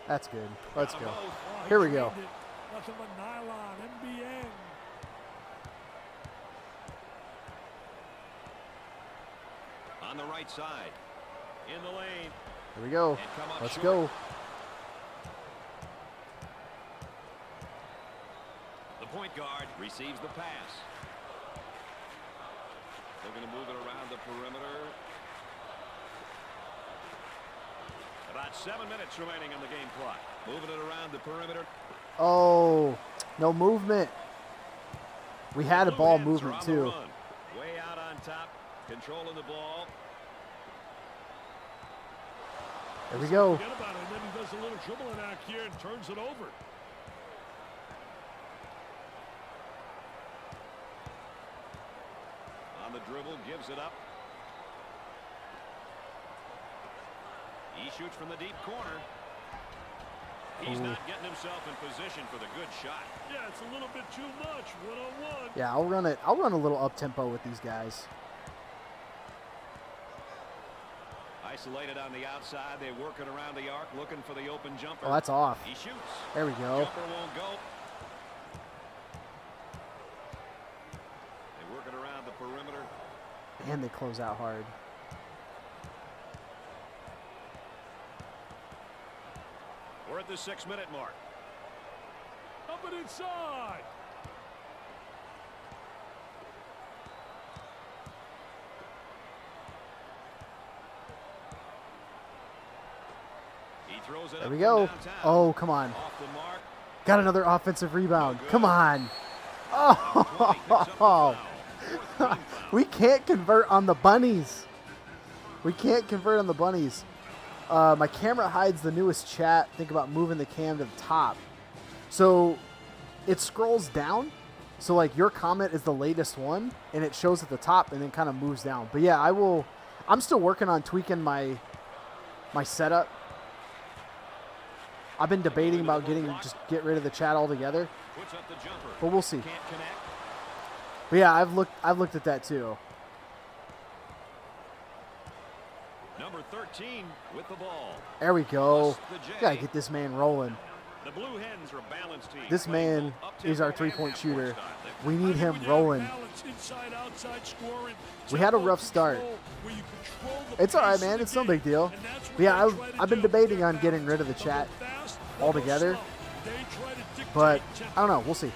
That's good. Let's go. Oh, he Here we go. drained it. Nothing but nylon, NBN. On the right side. In the lane. Here we go. And come up Let's short. go. The point guard receives the pass. They're going to move it around the perimeter. About 7 minutes remaining on the game clock. Moving it around the perimeter. Oh, no movement. We had a Blue ball Hens are movement on the too. run. Way out on top, controlling the ball. There we go. Forget about it, and then he does a little dribbling act here and turns it over. On the dribble, gives it up. He shoots from the deep corner. He's Ooh. not getting himself in position for the good shot. Yeah, it's a little bit too much, one-on-one. Yeah, I'll run it. I'll run a little up tempo with these guys. Isolated on the outside. They're working around the arc, looking for the open jumper. Oh, that's off. He shoots. There we go. Jumper won't go. They're working around the perimeter. And they close out hard. We're at the 6-minute mark. Up and inside. He throws it There up we from go. downtown. Oh, come on. Off the mark. Got another offensive rebound. good. Come on. 20 picks up the Oh, foul. Fourth team foul. we can't convert on the bunnies. We can't convert on the bunnies. My camera hides the newest chat. Think about moving the cam to the top. So it scrolls down. So like your comment is the latest one and it shows at the top and then kind of moves down. But yeah, I'm still working on tweaking my setup. I've been debating about get rid of the chat altogether, Puts up the jumper. but we'll see. Can't connect. But yeah, I've looked at that too. Number 13 with the ball. There we go. Plus the J. Gotta get this man rolling. The Blue Hens are a balanced team. This man is our three-point shooter. We need him rolling. We had a rough start. It's all right, man. It's no big deal. But yeah, I've been debating on getting rid of the chat altogether. But I don't know. We'll see.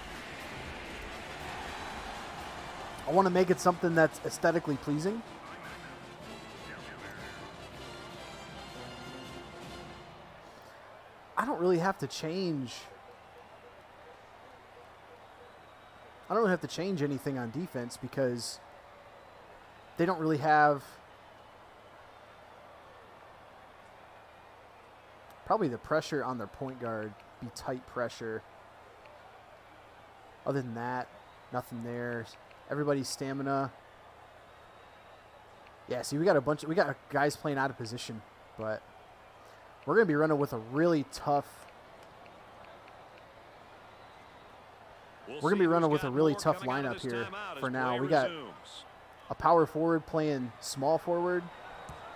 I want to make it something that's aesthetically pleasing. I don't really have to change. I don't really have to change anything on defense because they don't really have probably the pressure on their point guard be tight pressure. Other than that, nothing there. Everybody's stamina. Yeah, see, we got guys playing out of position, but we're going to be running with a really tough. We're going to be running with a really tough lineup here for now. We got a power forward playing small forward,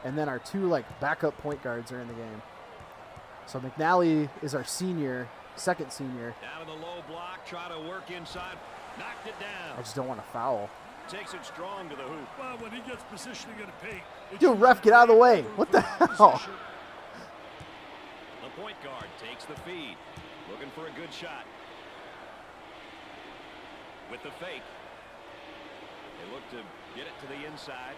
and then our two backup point guards are in the game. So McNally is our second senior. Down in the low block, try to work inside, knocked it down. I just don't want to foul. Takes it strong to the hoop. Well, when he gets positioning in the paint, dude, ref, get out of the way. What the hell? The point guard takes the feed, looking for a good shot. With the fake, they look to get it to the inside.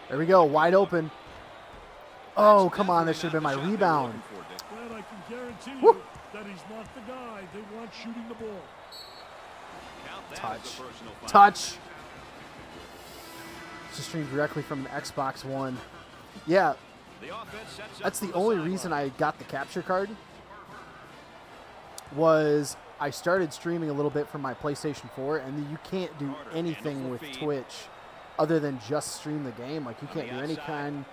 There we go, wide open. Oh, come on, that should have been my rebound. Well, I can guarantee you that he's not the guy they want shooting the ball. Touch. It's streamed directly from an Xbox One. Yeah, that's the only reason I got the capture card. Was I started streaming a little bit from my PlayStation 4, and you can't do anything with Twitch other than just stream the game. Like, you can't do any kind.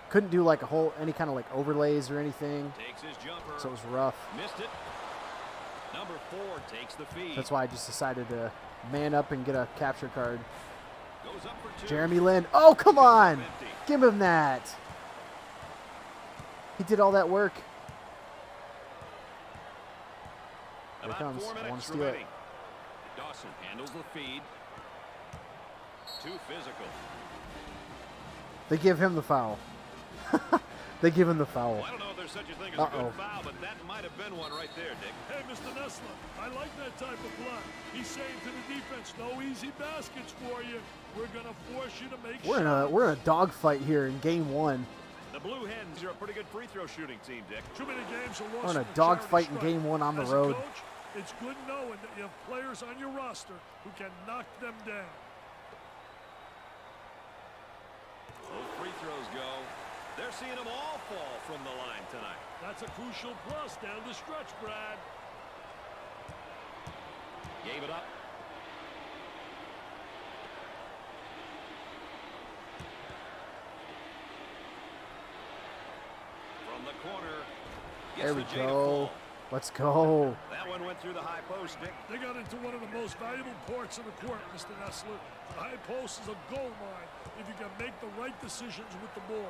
Couldn't do any kind of overlays or anything. So it was rough. Missed it. Number 4 takes the feed. That's why I just decided to man up and get a capture card. Goes up for 2. Jeremy Lin. Oh, come on. Give him that. He did all that work. Here it comes. I want to steal it. Dawson handles the feed. Too physical. They give him the foul. They give him the foul. Well, I don't know if there's such a thing as a good foul, but that might have been one right there, Dick. Hey, Mr. Nessler, I like that type of play. He's saying to the defense, no easy baskets for you. We're going to force you to make shots. We're in a dogfight here in game 1. The Blue Hens are a pretty good free throw shooting team, Dick. Too many games are lost. We're in a dogfight in game 1 on the road. Coach, it's good knowing that you have players on your roster who can knock them down. Those free throws go. They're seeing them all fall from the line tonight. That's a crucial plus down the stretch, Brad. Gave it up. From the corner. There we go. Let's go. That one went through the high post, Dick. They got into one of the most valuable parts of the court, Mr. Nessler. The high post is a gold mine if you can make the right decisions with the ball.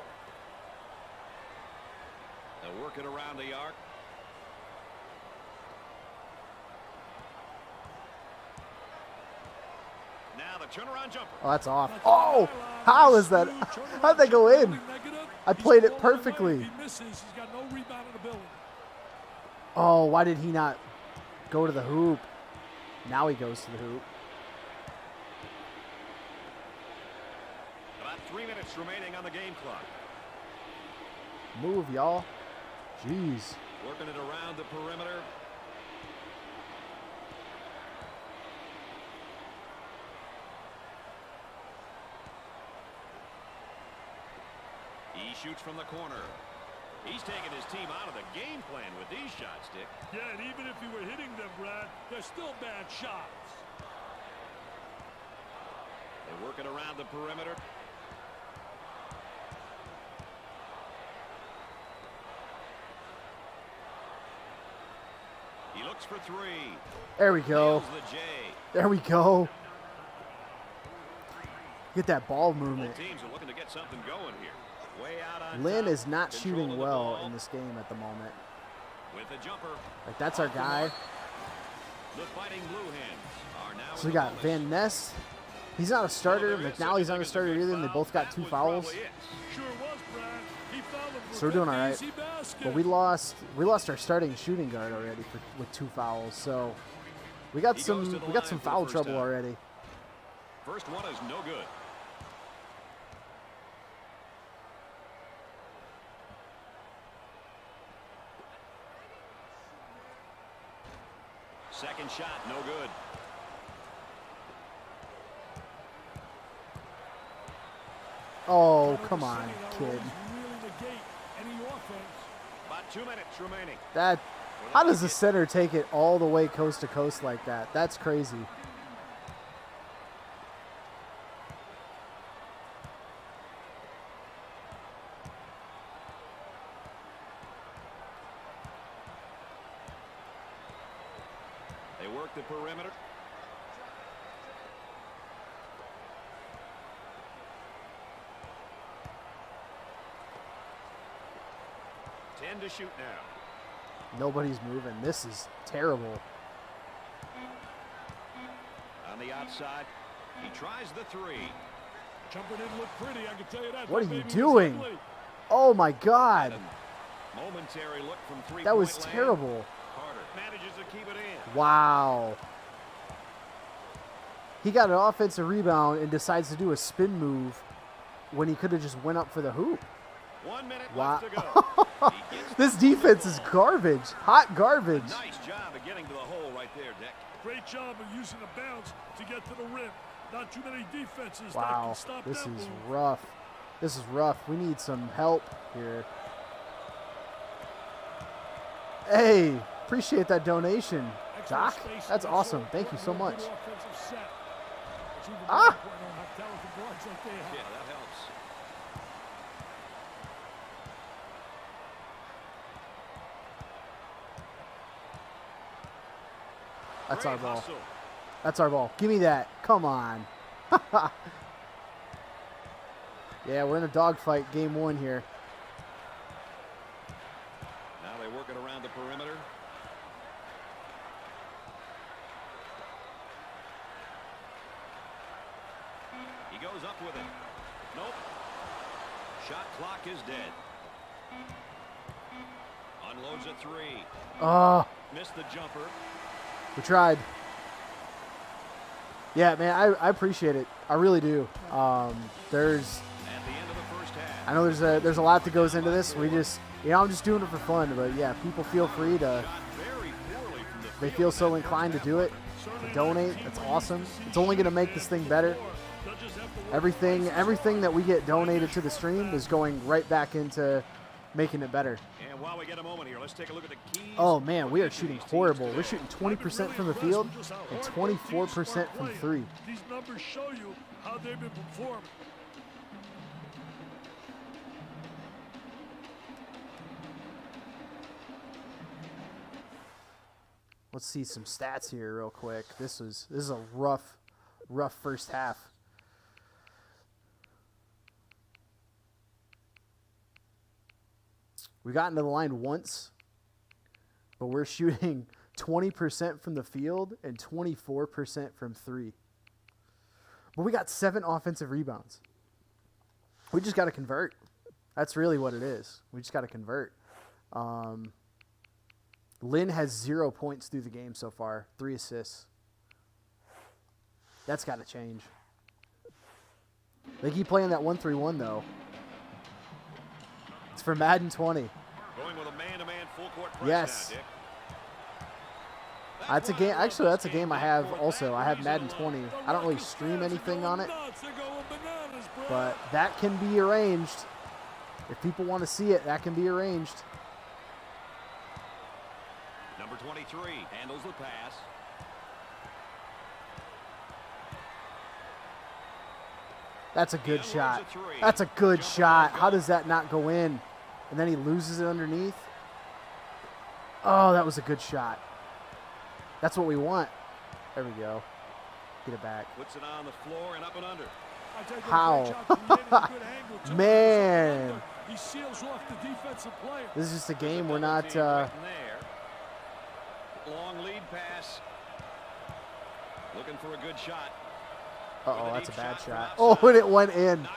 They'll work it around the arc. Now the turnaround jumper. Oh, that's off. Oh, how is that? How'd that go in? I played it perfectly. He misses. He's got no rebound ability. Oh, why did he not go to the hoop? Now he goes to the hoop. About 3 minutes remaining on the game clock. Move, y'all. Jeez. Working it around the perimeter. He shoots from the corner. He's taking his team out of the game plan with these shots, Dick. Yeah, and even if he were hitting them, Brad, they're still bad shots. They work it around the perimeter. He looks for 3. There we go. The J. There we go. Get that ball movement. Both teams are looking to get something going here. Way out on Lynn top. is not Control shooting of the well ball. in this game at the moment. With the jumper. Like, that's our Off the guy. mark. The Fighting Blue Hens are now So in we the got bonus. Van Ness. He's not a starter. Well, there is McNally's such a not a thing as a starter good either, and they foul. both got That 2 was fouls. probably it. Sure was, Brad. He fouled him for So we're doing all 50 right. easy basket. But we lost our starting shooting guard already with 2 fouls. So we got He some goes to the we got line some for the foul first trouble time. already. First one is no good. Second shot, no good. Oh, come on, kid. Really negate any offense. About 2 minutes remaining. That how does the center take it all the way coast to coast like that? That's crazy. They work the perimeter. Ten to shoot now. Nobody's moving. This is terrible. On the outside, he tries the 3. Jumper didn't look pretty, I can tell you that. What That are you baby was doing? ugly. Oh my God. Momentary look from 3-point That was land. terrible. Carter manages to keep it in. Wow. He got an offensive rebound and decides to do a spin move when he could have just went up for the hoop. 1 minute Wow. left to go. He gets This the defense is ball. garbage. Hot garbage. Nice job of getting to the hole right there, Dick. Great job of using the bounce to get to the rim. Not too many defenses that Wow. can stop This that is move. rough. This is rough. We need some help here. Hey, appreciate that donation. Doc, Excellent space that's and awesome. short Thank you so court with a much. good offensive set. It's even more Ah! important to have talented guards like they have. Yeah, that helps. That's our Great ball. hustle. That's our ball. Give me that. Come on. Yeah, we're in a dogfight, game 1 here. Now they work it around the perimeter. He goes up with it. Nope. Shot clock is dead. Unloads a 3. Oh, Missed the jumper. we tried. Yeah, man, I appreciate it. I really do. There's, At the end of the first half. I know there's a lot that goes into this. We just, I'm just doing it for fun. But yeah, people feel free to. Shot very poorly from the They field. feel so inclined to do it, to donate. That's awesome. It's only going to make this thing better. Everything that we get donated to the stream is going right back into making it better. And while we get a moment here, let's take a look at the keys. Oh man, we are for each of shooting these teams horrible. today. We're shooting 20% from the field and 24% from 3. These numbers show you how they've been performing. Let's see some stats here real quick. This is a rough first half. We got into the line once, but we're shooting 20% from the field and 24% from 3. But we got 7 offensive rebounds. We just got to convert. That's really what it is. We just got to convert. Lynn has 0 points through the game so far, 3 assists. That's got to change. They keep playing that 1-3-1 though. It's for Madden 20. Going with a man-to-man full court press Yes. now, Dick. That's a game. Actually, that's a game I have also. I have Madden 20. I don't really stream anything on it, but that can be arranged. If people want to see it, that can be arranged. Number 23 handles the pass. That's a good shot. That's a good shot. How does that not go in? And then he loses it underneath. Oh, that was a good shot. That's what we want. There we go. Get it back. Puts it on the floor and up and under. How? Man. He seals off the defensive player. This is just a game we're not... Long lead pass. Looking for a good shot. Uh-oh, that's a bad shot. Oh, and it went in.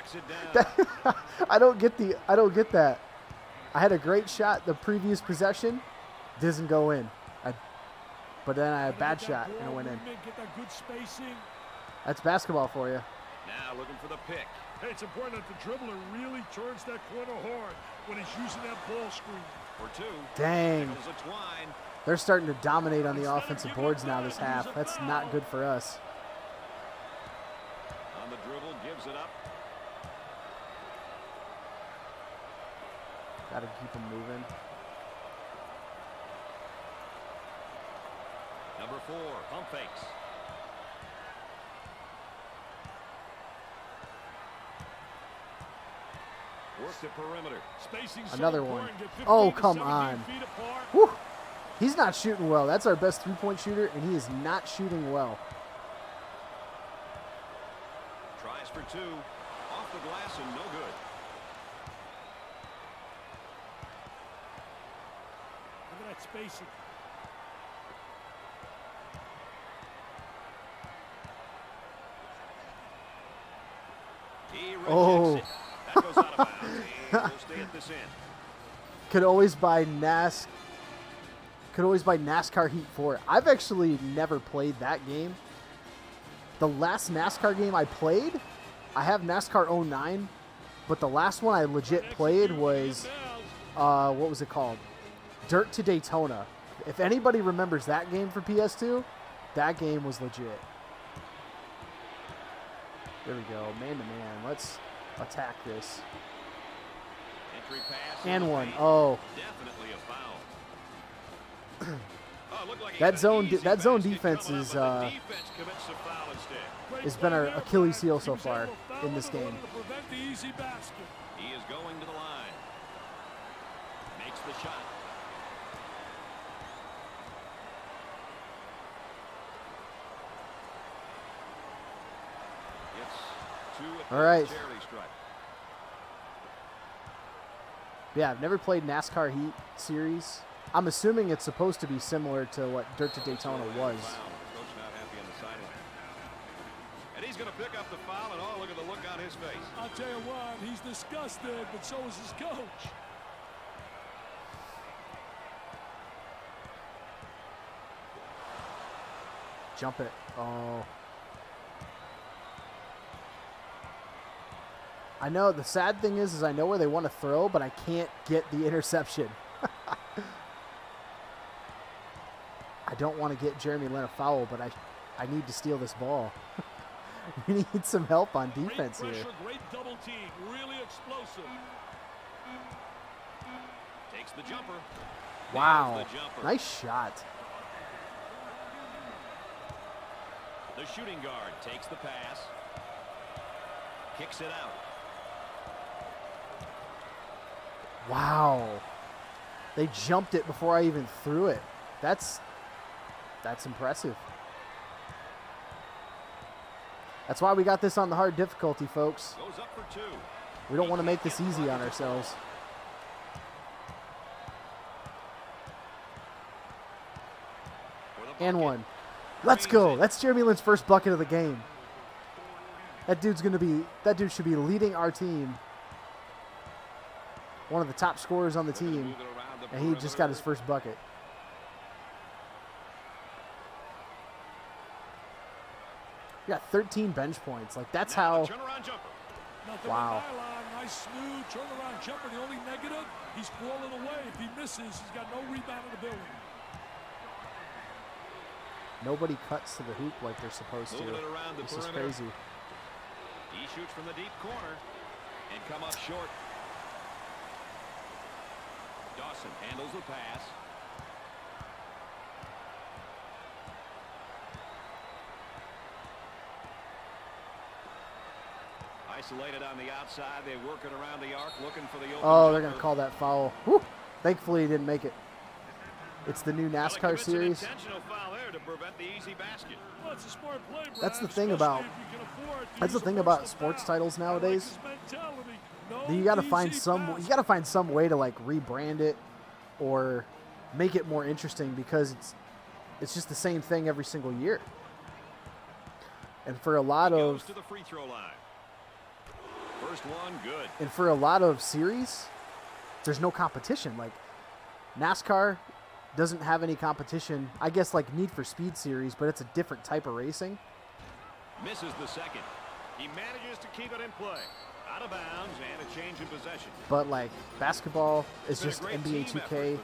I don't get that. I had a great shot the previous possession. Doesn't go in. But then I had a bad shot, and it went in. Get that good spacing. That's basketball for you. Now looking for the pick. Hey, it's important that the dribbler really turns that corner hard when he's using that ball screen. For two. Dang. Nichols a twine. They're starting to dominate on the offensive boards now this half. That's not good for us. On the dribble, gives it up. Got to keep them moving. Number 4, pump fakes. Work the perimeter. Another one. Oh, come on. Whew. He's not shooting well. That's our best three-point shooter, and he is not shooting well. Tries for 2. Off the glass and no good. Look at that spacing. He rejects Oh. it. That goes out of bounds. And we'll stay at this end. Could always buy NASCAR Heat 4. I've actually never played that game. The last NASCAR game I played, I have NASCAR 09, but the last one I legit played was, what was it called? Dirt to Daytona. If anybody remembers that game for PS2, that game was legit. There we go, man to man. Let's attack this. Entry pass And one. paint. Oh, Definitely a foul. Oh, looked like he that had zone an easy that zone basket defense coming is up, but the defense commits a foul instead. has been our Achilles heel so far in this game. Prevent the easy basket. He is going to the line. Makes the shot. Gets 2 at the All right. charity stripe. Yeah, I've never played NASCAR Heat series. I'm assuming it's supposed to be similar to what Dirt to Daytona was. Coach not happy on the sideline. And he's going to pick up the foul, and oh, look at the look on his face. I'll tell you what, he's disgusted, but so is his coach. Jump it. Oh. I know the sad thing is I know where they want to throw, but I can't get the interception. I don't want to get Jeremy Lin a foul, but I need to steal this ball. We need some help on defense great here. pressure, great double team, really explosive. Takes the jumper. Wow. Nails the jumper. Nice shot. The shooting guard takes the pass. Kicks it out. Wow. They jumped it before I even threw it. That's impressive. That's why we got this on the hard difficulty, folks. Goes up for 2. We don't want to make this easy on ourselves. For the And bucket. one. Let's go. That's Jeremy Lin's first bucket of the game. That dude should be leading our team. One of the top scorers on the team. Move it around the And he just got his perimeter. first bucket. We got 13 bench points. Like, that's Now how... the turnaround jumper. Nothing Wow. but nylon, nice smooth turnaround jumper. The only negative, he's falling away. If he misses, he's got no rebound ability. Nobody cuts to the hoop like they're supposed to. Moving it around the This is perimeter. crazy. He shoots from the deep corner and come up short. Dawson handles the pass. Isolated on the outside. They work it around the arc, looking for the open Oh, they're going to jumper. call that foul. Whew. Thankfully, he didn't make it. It's the new Well, he NASCAR commits an series. intentional foul there to prevent the easy basket. Well, it's a smart play, Brad, That's the thing especially about- if you can afford That's the thing about sports titles nowadays. You got to find some way to like rebrand it or make it more interesting because it's just the same thing every single year. And for a lot of to the free throw line. First one, good. And for a lot of series, there's no competition. Like NASCAR doesn't have any competition. I guess like Need for Speed series, but it's a different type of racing. Misses the second. He manages to keep it in play. Out of bounds and a change in possession. But like basketball is just NBA 2K.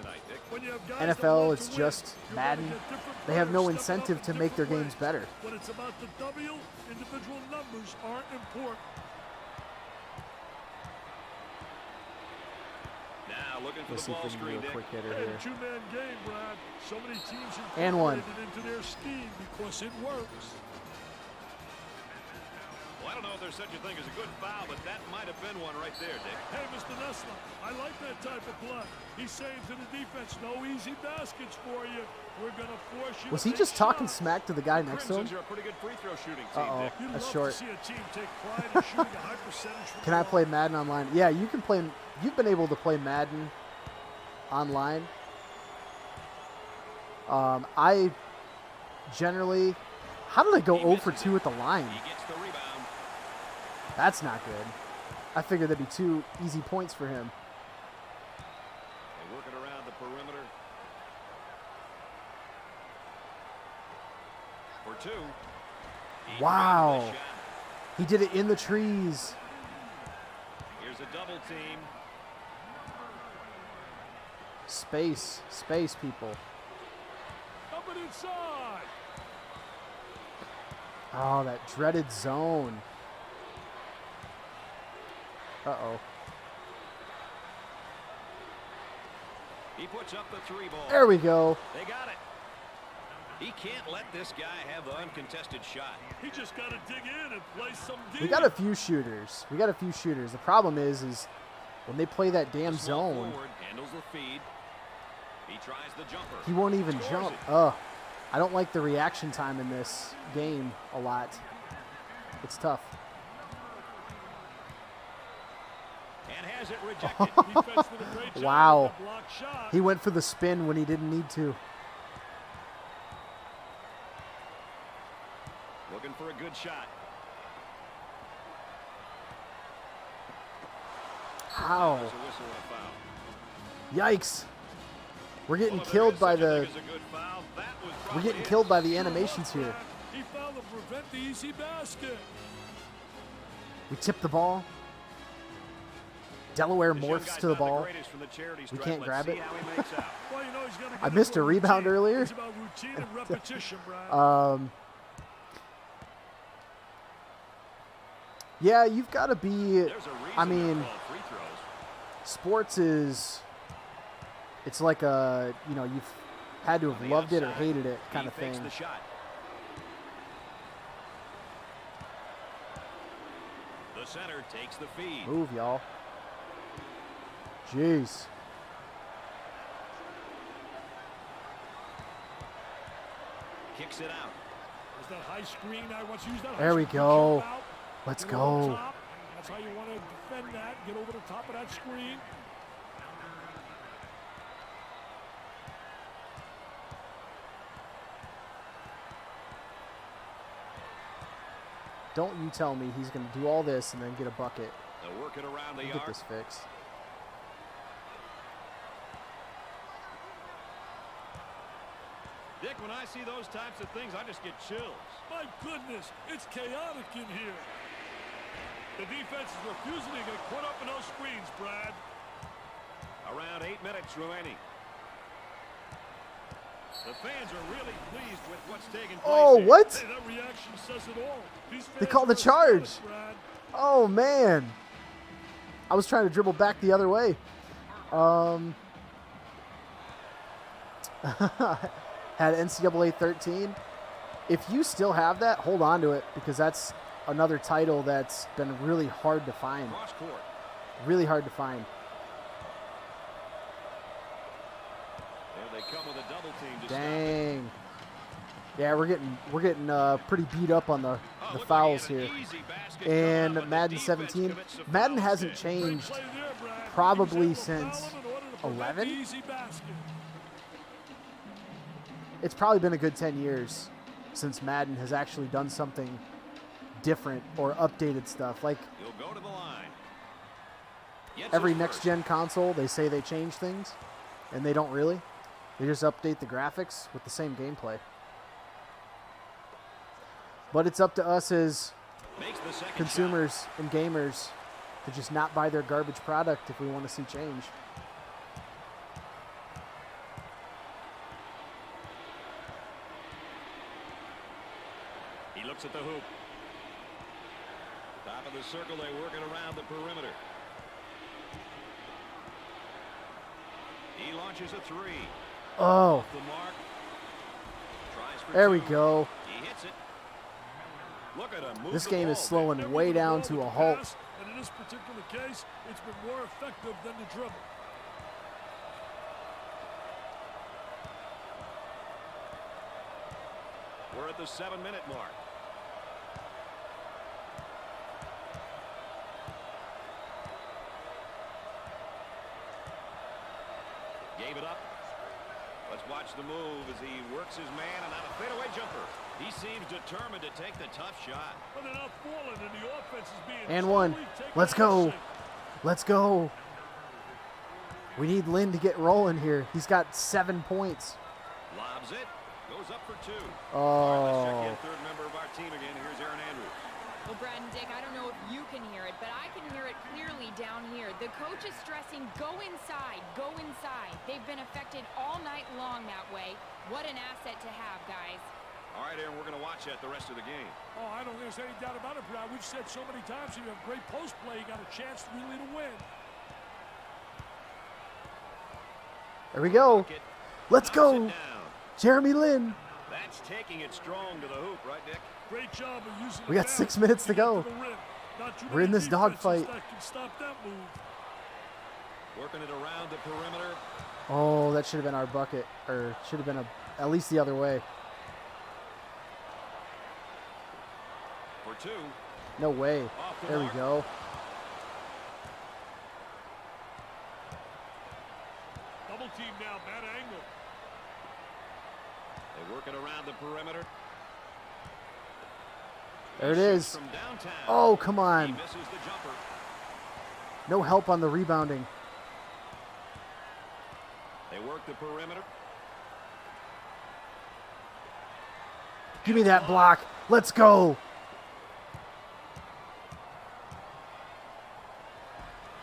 Tonight, NFL, it's just Madden. They have no incentive to make their games better. When it's about the W, individual numbers aren't important. Now looking for Let's the see ball if we can screen, do a Dick. quick hitter Hey, here. two-man game, Brad. So many teams have And one. incorporated it into their scheme because it works. Well, I don't know if there's such a thing as a good foul, but that might have been one right there, Dick. Hey, Mr. Nessler, I like that type of play. He's saying to the defense, no easy baskets for you. We're going to force you Was to he take just talking shots. smack to the guy next to him? Crimsons are a pretty good free throw shooting team, Uh-oh. Dick. You'd That's love short. to see a team take pride in shooting a high percentage from Can I the play line. Madden online? Yeah, you can play. You've been able to play Madden online. I generally. How did I go 0 for 2 at the line? He gets the rebound. That's not good. I figured that'd be 2 easy points for him. They work it around the perimeter. For 2. He Wow. grabs the shot. He did it in the trees. Here's a double team. Space, people. Up and inside. Oh, that dreaded zone. Uh-oh. He puts up the 3 ball. There we go. They got it. He can't let this guy have the uncontested shot. He just got to dig in and play some deep. We got a few shooters. The problem is when they play that damn The small zone, forward handles the feed. He tries the jumper. he won't even Scores jump. it. Ugh. I don't like the reaction time in this game a lot. It's tough. And has it rejected. Defense did a great job Wow. with that block shot. He went for the spin when he didn't need to. Looking for a good shot. Ow. There's a whistle and a foul. Yikes. We're getting Well, if killed there by is such a the thing as a good foul, that was we're probably getting it. killed by the animations here. He fouled to prevent the easy basket. We tipped the ball. Delaware This young morphs guy's to the not ball. greatest from the charity We stripe. can't Let's grab see it. how he makes out. Well, you know he's gotta I get missed into a rebound routine. earlier. It's about routine and repetition, Brad. Yeah, you've got to be. There's a reason I they're mean, called free throws. sports is. It's like a you've had to On have the loved it or outside, hated it kind he of fakes thing. the shot. The center takes the feed. Move, y'all. Jeez. Kicks it out. There's that high screen. I want to use that. There high we screen go. jump out, Let's get over the go. top. That's how you want to defend that. Get over the top of that screen. Don't you tell me he's going to do all this and then get a bucket. They'll work it around the We'll get arc. this fixed. Dick, when I see those types of things, I just get chills. My goodness, it's chaotic in here. The defense is refusing to get caught up in those screens, Brad. Around 8 minutes remaining. The fans are really pleased with what's taking place. Oh, here. what? Hey, that reaction says it all. These They fans called the are charge. ecstatic, Brad. Oh, man. I was trying to dribble back the other way. Had NCAA 13. If you still have that, hold on to it because that's another title that's been really hard to find. Cross court. Really hard to find. There they come with a double team to Dang. Yeah, we're getting pretty beat up on the stop the fouls here. And Madden 17, Madden hasn't changed probably since 11. It's probably been a good 10 years since Madden has actually done something different or updated stuff. Like every next-gen console, they say they change things, and they don't really. They just update the graphics with the same gameplay. But it's up to us as consumers and gamers to just not buy their garbage product if we want to see change. He looks at the hoop. Top of the circle, they work it around the perimeter. He launches a three. Oh, The mark. Tries for there two. we go. He hits it. Look at him. This game is slowing way down to a halt. And in this particular case, it's been more effective than the dribble. We're at the 7-minute mark. Gave it up. Let's watch the move as he works his man and on a fadeaway jumper. He seems determined to take the tough shot. But they're not falling, and the offense is being And one. slowly taken Let's out go. of shape. Let's go. We need Lynn to get rolling here. He's got 7 points. Lobs it. Goes up for two. Oh. Let's check in third member of our team again. Here's Aaron Andrews. Well, Brad and Dick, I don't know if you can hear it, but I can hear it clearly down here. The coach is stressing, go inside, go inside. They've been affected all night long that way. What an asset to have, guys. All right, Aaron, we're going to watch that the rest of the game. Oh, I don't think there's any doubt about it, Brad. We've said so many times, if you have great post play, you got a chance really to win. There we go. Let's Knocks go. it down. Jeremy Lin. That's taking it strong to the hoop, right, Dick? Great job of using We the got balance 6 minutes to get go. the rim. Not too We're in many this defenses dogfight. that can stop that move. Working it around the perimeter. Oh, that should have been our bucket, or should have been at least the other way. For two. No way. Off the There we mark. go. Double team now, bad angle. They work it around the perimeter. There it He shoots is. from downtown. Oh, come He on. misses the jumper. No help on the rebounding. They work the perimeter. Give me that block. Let's go.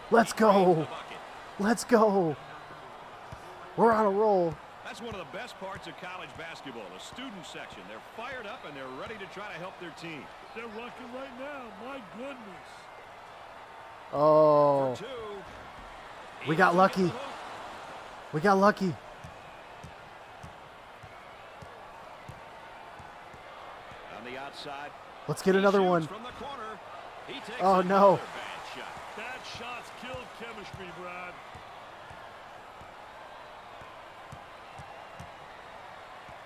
Let's Drains the go. bucket. Let's go. We're on a roll. That's one of the best parts of college basketball, the student section. They're fired up and they're ready to try to help their team. They're rocking right now. My goodness. Oh, For two. we He got doesn't get lucky. the hook. We got lucky. On the outside. Let's get He another shoots one. From the corner. He takes Oh, another no. bad shot. Bad shots killed chemistry, Brad.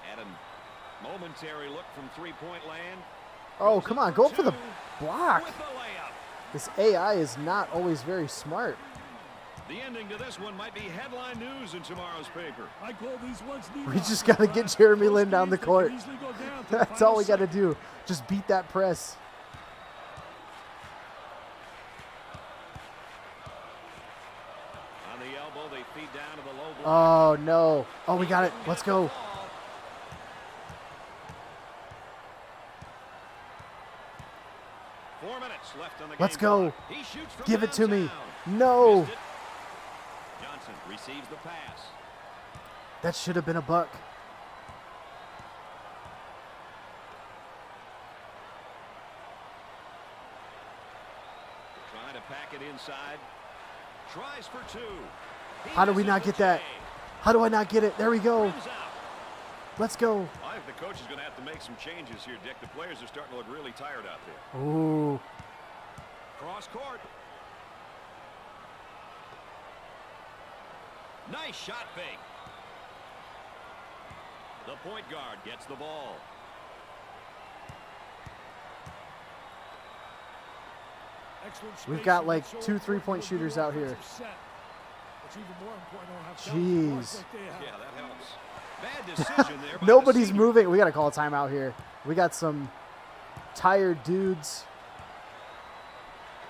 Had a momentary look from three-point land. Oh, Goes come up on. Go two for the block. with the layup. This AI is not always very smart. The ending to this one might be headline news in tomorrow's paper. I call these ones We just got to get Jeremy Lin down the court. That's That's all we got to do. Just beat that press. On the elbow, they feed down to the low block. Oh, no. Oh, we got it. Let's go. Four minutes left on the Let's game go. clock. He shoots from Give it to me. downtown. No. Missed it. Johnson receives the pass. That should have been a buck. Trying to pack it inside. Tries for two. He How do we misses not the get that? J. How do I not get it? There we go. Rims out. Let's go. I think the coach is going to have to make some changes here, Dick. The players are starting to look really tired out there. Ooh. Cross court. Nice shot fake. The point guard gets the ball. We've got like 2 3-point shooters out here. Jeez. Yeah, that helps. Bad decision there by the Nobody's senior. moving. We got to call a timeout here. We got some tired dudes.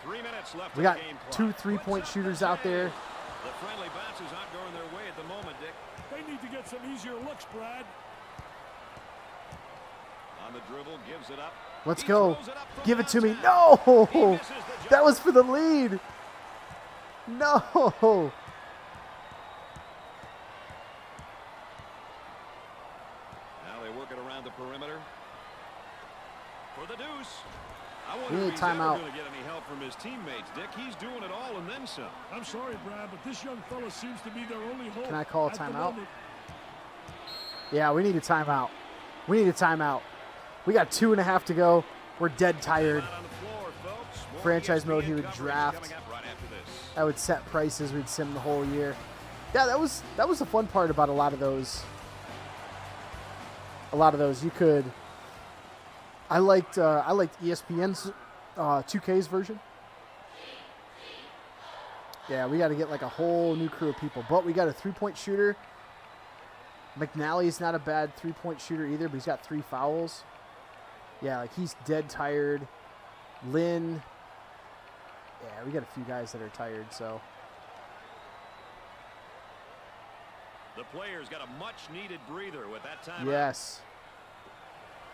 3 minutes left. We on got the game clock. 2 3-point shooters out there. The friendly bounces aren't going their way at the moment, Dick. They need to get some easier looks, Brad. On the dribble, gives it up. Let's He go. throws it up from Give it to me. downtown. He No! misses the That was jumper. for the lead. No! Now they work it around the perimeter. For the deuce. I We wonder need if he's timeout. ever going to get any help from his teammates, Dick. He's doing it all and then some. I'm sorry, Brad, but this young fella seems to be their only hope. Can I call a at the timeout? moment. Yeah, we need a timeout. We need a timeout. We got 2.5 to go. We're dead tired. Out on the floor, folks. More Franchise mode, ESPN he would coverage draft. coming up right after this. I would set prices. We'd sim the whole year. Yeah, that was the fun part about a lot of those. You could. I liked ESPN's 2K's version. Yeah, we got to get like a whole new crew of people. But we got a 3-point shooter. McNally's not a bad 3-point shooter either, but he's got 3 fouls. Yeah, like he's dead tired. Lynn. Yeah, we got a few guys that are tired, so. The players got a much-needed breather with that time. Yes.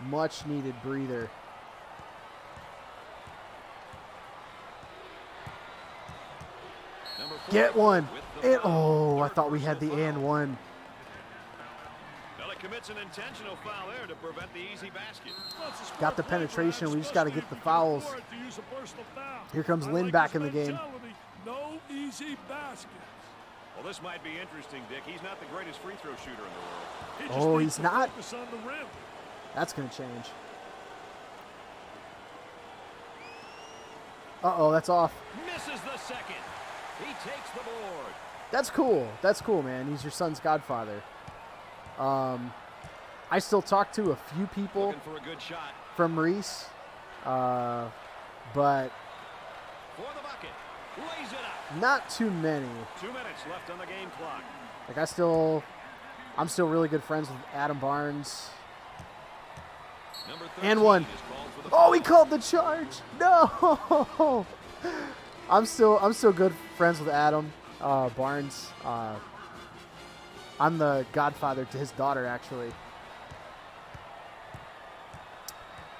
Much needed breather. Number 4 Get one. with the And, foul. oh, I Third thought we had the personal and foul. one. Well, it commits an intentional foul there to prevent the easy basket. Well, it's a smart Got the play, Brad, penetration. We just got to especially get the if you can fouls. afford to use a personal foul. Here comes I Lynn like back his in the game. mentality. No easy baskets. Well, this might be interesting, Dick. He's not the greatest free throw shooter in the world. He just Oh, needs he's to not? focus on the rim. That's going to change. Uh-oh, that's off. Misses the second. He takes the board. That's cool. That's cool, man. He's your son's godfather. I still talk to a few people Looking for a good shot. from Reese, but For the bucket. Lays it up. not too many. 2 minutes left on the game clock. Like I'm still really good friends with Adam Barnes. Number 13 And one. is called for the Oh, he foul. called the charge. No. I'm still good friends with Adam Barnes. I'm the godfather to his daughter, actually.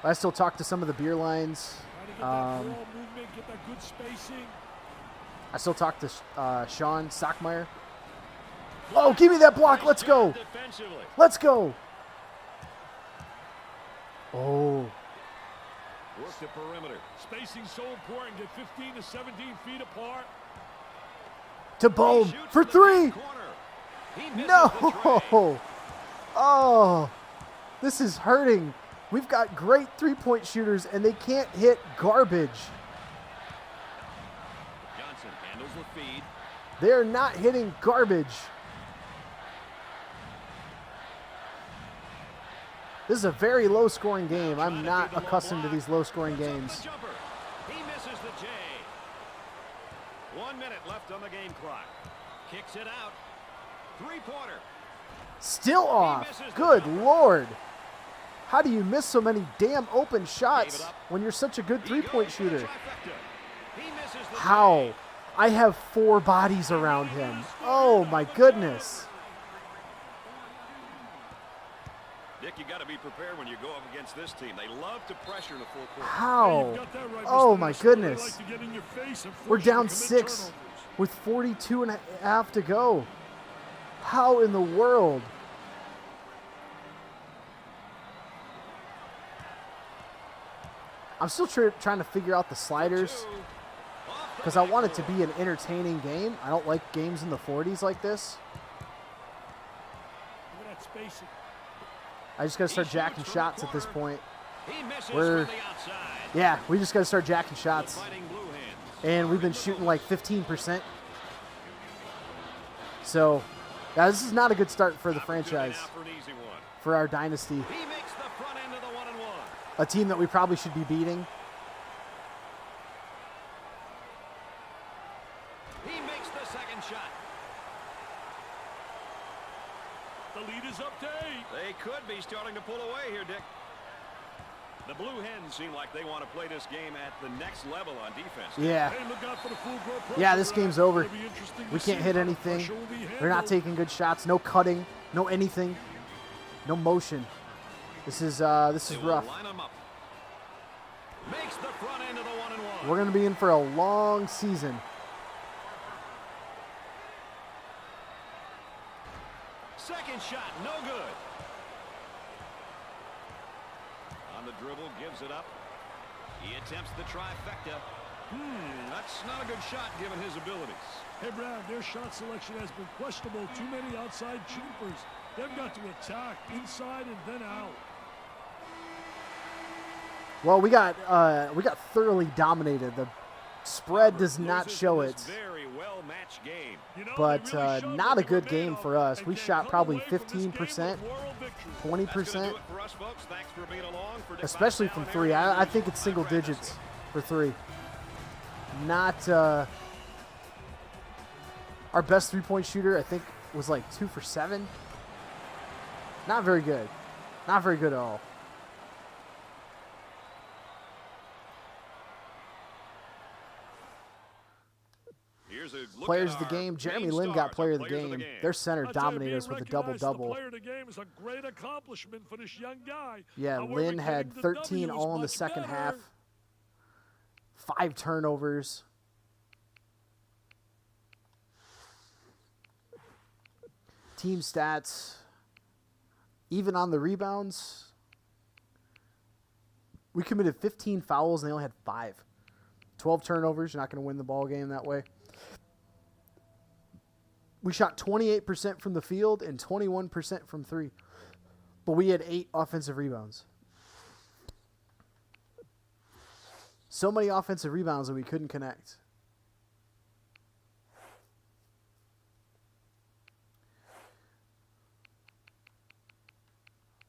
I still talk to some of the beer lines. Try to get that ball movement, get that good spacing. I still talk to Sean Sockmeyer. Oh, give me that block. Let's go. Defensively. Let's go. Oh, Work the perimeter. Spacing so important. Get 15 to 17 feet apart. to He Bohm shoots for from the 3. back corner. He misses the tray. No. Oh, this is hurting. We've got great 3-point shooters, and they can't hit garbage. Johnson handles the feed. They're not hitting garbage. This is a very low-scoring game. I'm not accustomed to these low-scoring Puts up the games. jumper. He misses the J. 1 minute left on the game clock. Kicks it out. 3-pointer. Still off. Good Lord. How do you miss so many damn open shots when you're such a good He 3-point goes for the shooter? trifecta. He misses the How? J. I have 4 bodies around him. Oh my goodness. Dick, you got to be prepared when you go up against this team. They love to pressure in the full court. How? You've got that right, Oh Mr. my Nestor. They goodness. like to get in your face and We're force you to down commit 6 turnovers. with 42.5 to go. How in the world? I'm still trying to figure out the sliders because I want it to be an entertaining game. I don't like games in the 40s like this. Look at that spacing. I just got to start jacking shots at this point. He misses We're- from the outside. Yeah, we just got to start jacking The shots. Fighting Blue Hens. And we've been shooting like 15%. So, yeah, this is not a good start for the Opportunity franchise, now for an easy one. for our dynasty. He makes the front end of the 1-and-1. A team that we probably should be beating. Makes the second shot. The lead is up to 8. They could be starting to pull away here, Dick. The Blue Hens seem like they want to play this game at the next level on defense. Yeah. Hey, look out for the full grow Yeah, this pressure. game's over. It'll be interesting to We can't see hit how the anything. pressure will be They're not handled. taking good shots. No cutting. No anything. No motion. This is rough. Line them up. Makes the front end of the 1-and-1. We're going to be in for a long season. Second shot, no good. On the dribble, gives it up. He attempts the trifecta. That's not a good shot given his abilities. Hey, Brad, their shot selection has been questionable. Too many outside jumpers. They've got to attack inside and then out. Well, we got thoroughly dominated. The spread does not show it, Very well matched game. You know, but they really showed not what a they were good game made for of us. and We can shot come probably away from this game 15%, with moral victory. 20%, That's gonna do it for us, folks. Thanks for being along for especially from three. I think it's single digits for three. Not our best three-point shooter, I think, was like 2 for 7. Not very good. Not very good at all. Here's a look Players at of the our game. Jeremy main Lin got stars, player our of the players game. Their center I'll tell you, dominated being us with a recognized the double-double. player of the game is a great accomplishment for this young guy. Yeah, However, Lin getting had the 13 W is all in the much second better. half. 5 turnovers. Team stats. Even on the rebounds, we committed 15 fouls and they only had 5. 12 turnovers. You're not going to win the ball game that way. We shot 28% from the field and 21% from 3. But we had 8 offensive rebounds. So many offensive rebounds that we couldn't connect.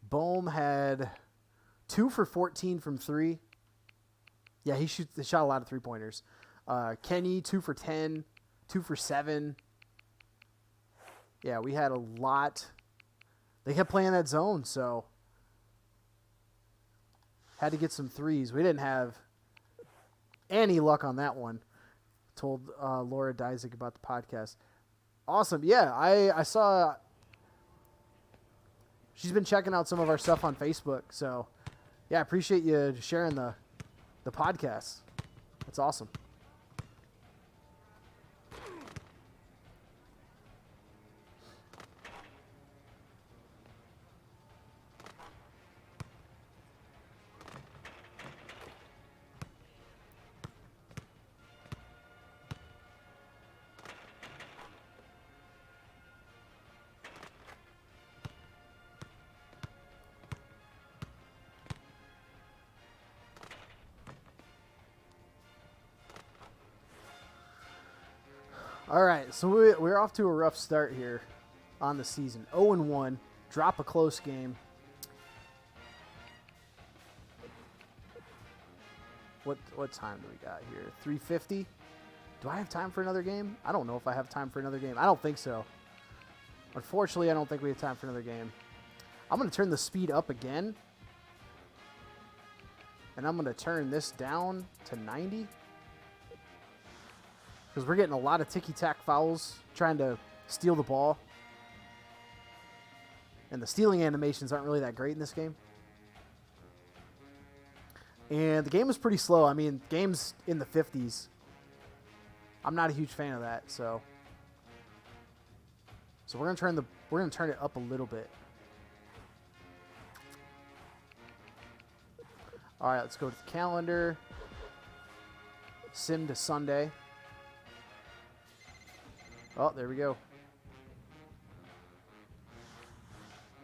Bohm had 2 for 14 from 3. Yeah, he shot a lot of three-pointers. Kenny, 2 for 10, 2 for 7. Yeah, we had a lot. They kept playing that zone, so had to get some threes. We didn't have any luck on that one. Told Laura Dysik about the podcast. Awesome. Yeah, I saw she's been checking out some of our stuff on Facebook. So, yeah, I appreciate you sharing the podcast. That's awesome. All right, so we're off to a rough start here on the season. 0-1, drop a close game. What time do we got here? 3:50. Do I have time for another game? I don't know if I have time for another game. I don't think so. Unfortunately, I don't think we have time for another game. I'm going to turn the speed up again. And I'm going to turn this down to 90. Because we're getting a lot of ticky-tack fouls trying to steal the ball. And the stealing animations aren't really that great in this game. And the game is pretty slow. I mean, game's in the 50s. I'm not a huge fan of that, so we're gonna turn it up a little bit. All right, let's go to the calendar. Sim to Sunday. Oh, there we go.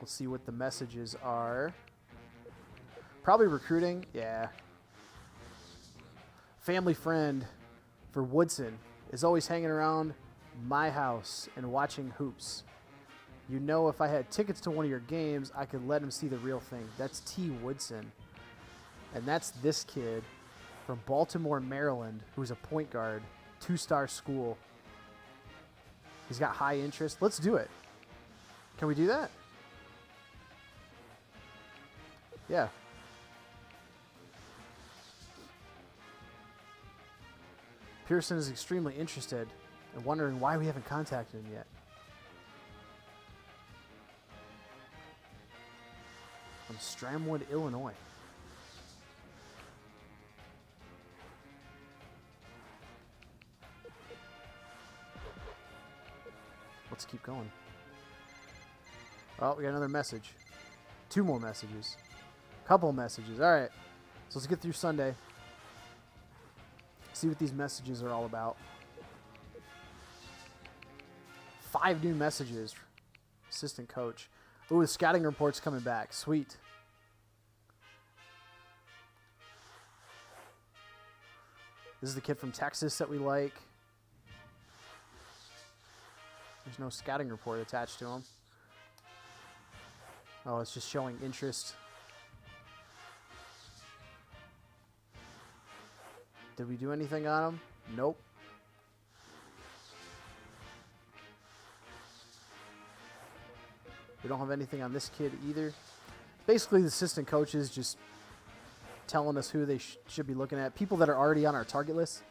Let's see what the messages are. Probably recruiting. Yeah. Family friend for Woodson is always hanging around my house and watching hoops. You know, if I had tickets to one of your games, I could let him see the real thing. That's T. Woodson. And that's this kid from Baltimore, Maryland, who's a point guard, 2-star school. He's got high interest. Let's do it. Can we do that? Yeah. Pearson is extremely interested and wondering why we haven't contacted him yet. From Stramwood, Illinois. Let's keep going. Oh, we got another message. 2 more messages. Couple messages. All right. So let's get through Sunday. See what these messages are all about. 5 new messages. Assistant coach. Ooh, the scouting report's coming back. Sweet. This is the kid from Texas that we like. There's no scouting report attached to him. Oh, it's just showing interest. Did we do anything on him? Nope. We don't have anything on this kid either. Basically, the assistant coaches just telling us who they should be looking at. People that are already on our target list.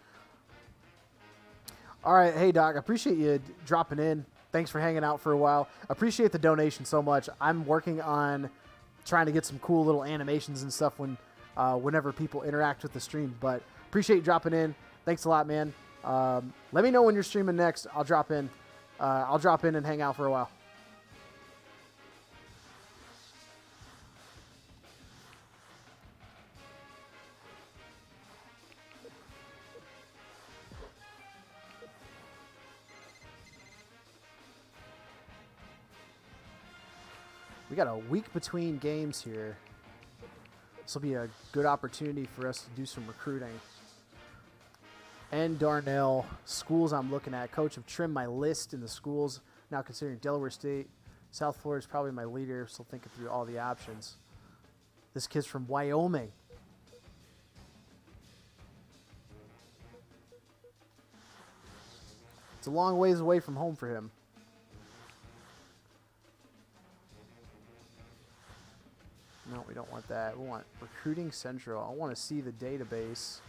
All right. Hey, Doc, I appreciate you dropping in. Thanks for hanging out for a while. Appreciate the donation so much. I'm working on trying to get some cool little animations and stuff whenever people interact with the stream. But appreciate you dropping in. Thanks a lot, man. Let me know when you're streaming next. I'll drop in. I'll drop in and hang out for a while. We got a week between games here. This will be a good opportunity for us to do some recruiting. And Darnell, schools I'm looking at. Coach, have trimmed my list in the schools. Now considering Delaware State. South Florida is probably my leader. Still thinking through all the options. This kid's from Wyoming. It's a long ways away from home for him. No, we don't want that. We want Recruiting Central. I want to see the database.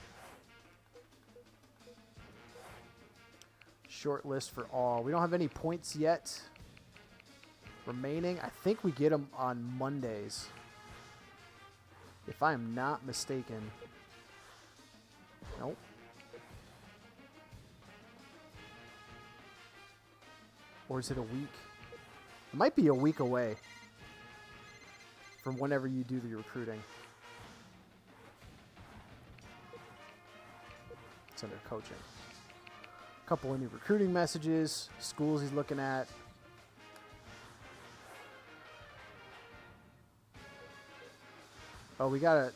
Short list for all. We don't have any points yet remaining. I think we get them on Mondays, if I am not mistaken. Nope. Or is it a week? It might be a week away from whenever you do the recruiting. It's under coaching. A couple of new recruiting messages, schools he's looking at. Oh, we got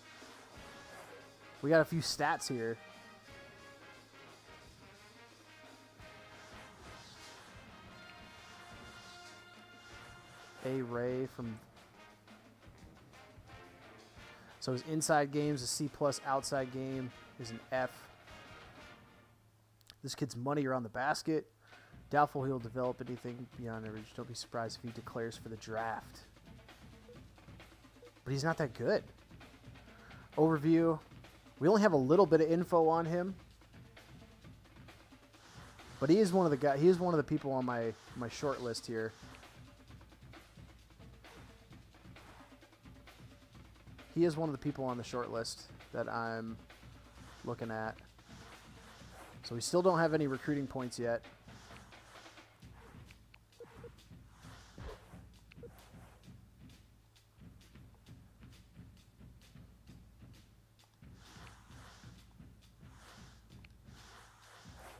a few stats here. A Ray from. So his inside game's a C+, outside game is an F. This kid's money around the basket. Doubtful he'll develop anything beyond average. Don't be surprised if he declares for the draft. But he's not that good. Overview. We only have a little bit of info on him. But he is one of the guys. He is one of the people on my short list here. He is one of the people on the short list that I'm looking at. So we still don't have any recruiting points yet.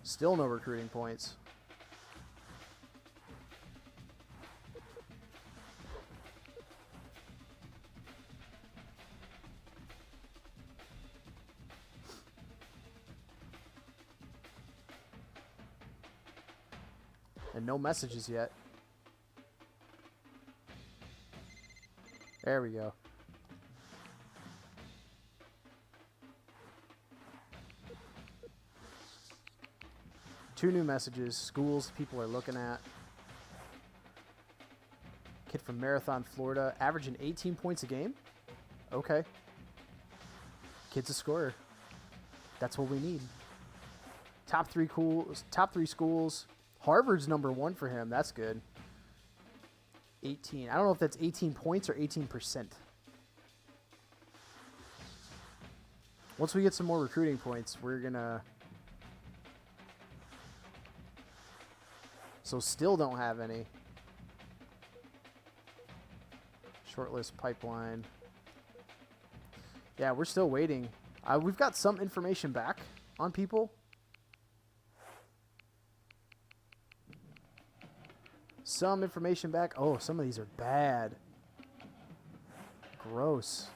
Still no recruiting points. And no messages yet. There we go. 2 new messages. Schools people are looking at. Kid from Marathon, Florida, averaging 18 points a game. Okay. Kid's a scorer. That's what we need. Top three schools. Harvard's #1 for him. That's good. 18. I don't know if that's 18 points or 18%. Once we get some more recruiting points, we're gonna. So still don't have any. Shortlist pipeline. Yeah, we're still waiting. We've got some information back on people. Some information back. Oh, some of these are bad. Gross.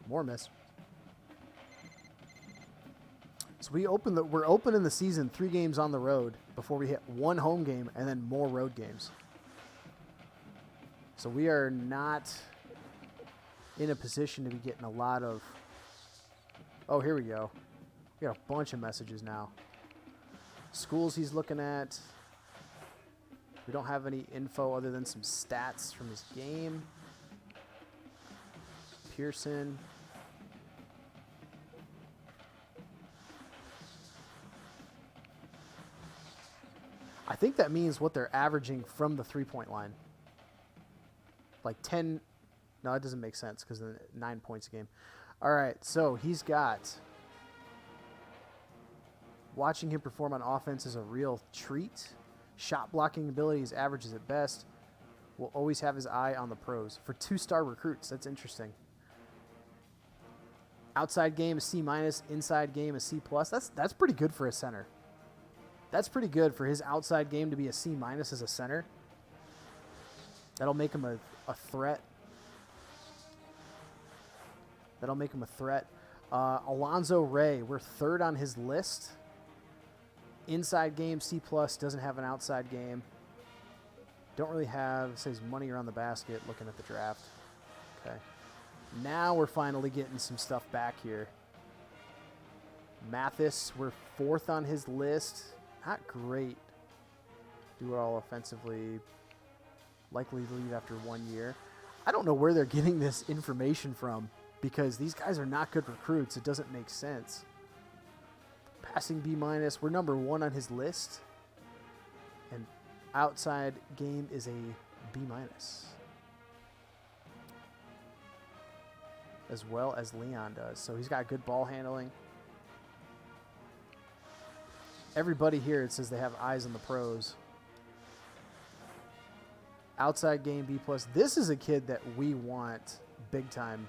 More miss. So we're opening the season 3 games on the road before we hit 1 home game and then more road games. So we are not in a position to be getting a lot of. Oh, here we go. We got a bunch of messages now. Schools he's looking at. We don't have any info other than some stats from his game. Pearson. I think that means what they're averaging from the 3-point line. Like 10. No, that doesn't make sense because 9 points a game. All right, so he's got. Watching him perform on offense is a real treat. Shot blocking ability is averages at best. Will always have his eye on the pros. For 2-star recruits, that's interesting. Outside game is C-. Inside game is C+. That's pretty good for a center. That's pretty good for his outside game to be a C- as a center. That'll make him a threat. That'll make him a threat. Alonzo Ray, we're 3rd on his list. Inside game, C+, doesn't have an outside game. Don't really have, says money around the basket, looking at the draft. Okay. Now we're finally getting some stuff back here. Mathis, we're 4th on his list. Not great. Do it all offensively. Likely to leave after 1 year. I don't know where they're getting this information from because these guys are not good recruits. It doesn't make sense. Passing B-. We're #1 on his list. And outside game is a B-. As well as Leon does. So he's got good ball handling. Everybody here, it says they have eyes on the pros. Outside game, B+. This is a kid that we want big time.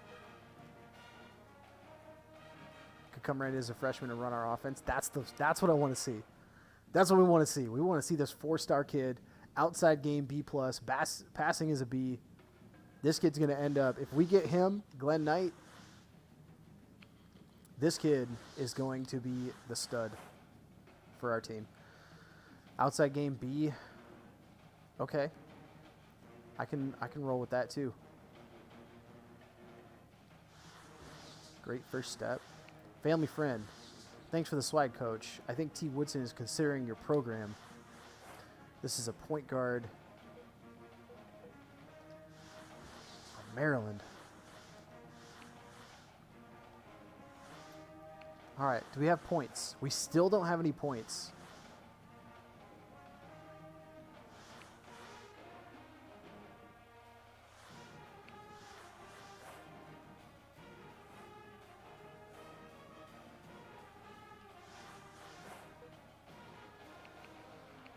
Could come right as a freshman and run our offense. That's what I want to see. That's what we want to see. We want to see this 4-star kid. Outside game, B+. Passing is a B. This kid's going to end up, if we get him, Glenn Knight, this kid is going to be the stud for our team. Outside game B. Okay. I can roll with that too. Great first step. Family friend. Thanks for the swag, coach. I think T. Woodson is considering your program. This is a point guard from Maryland. All right, do we have points? We still don't have any points.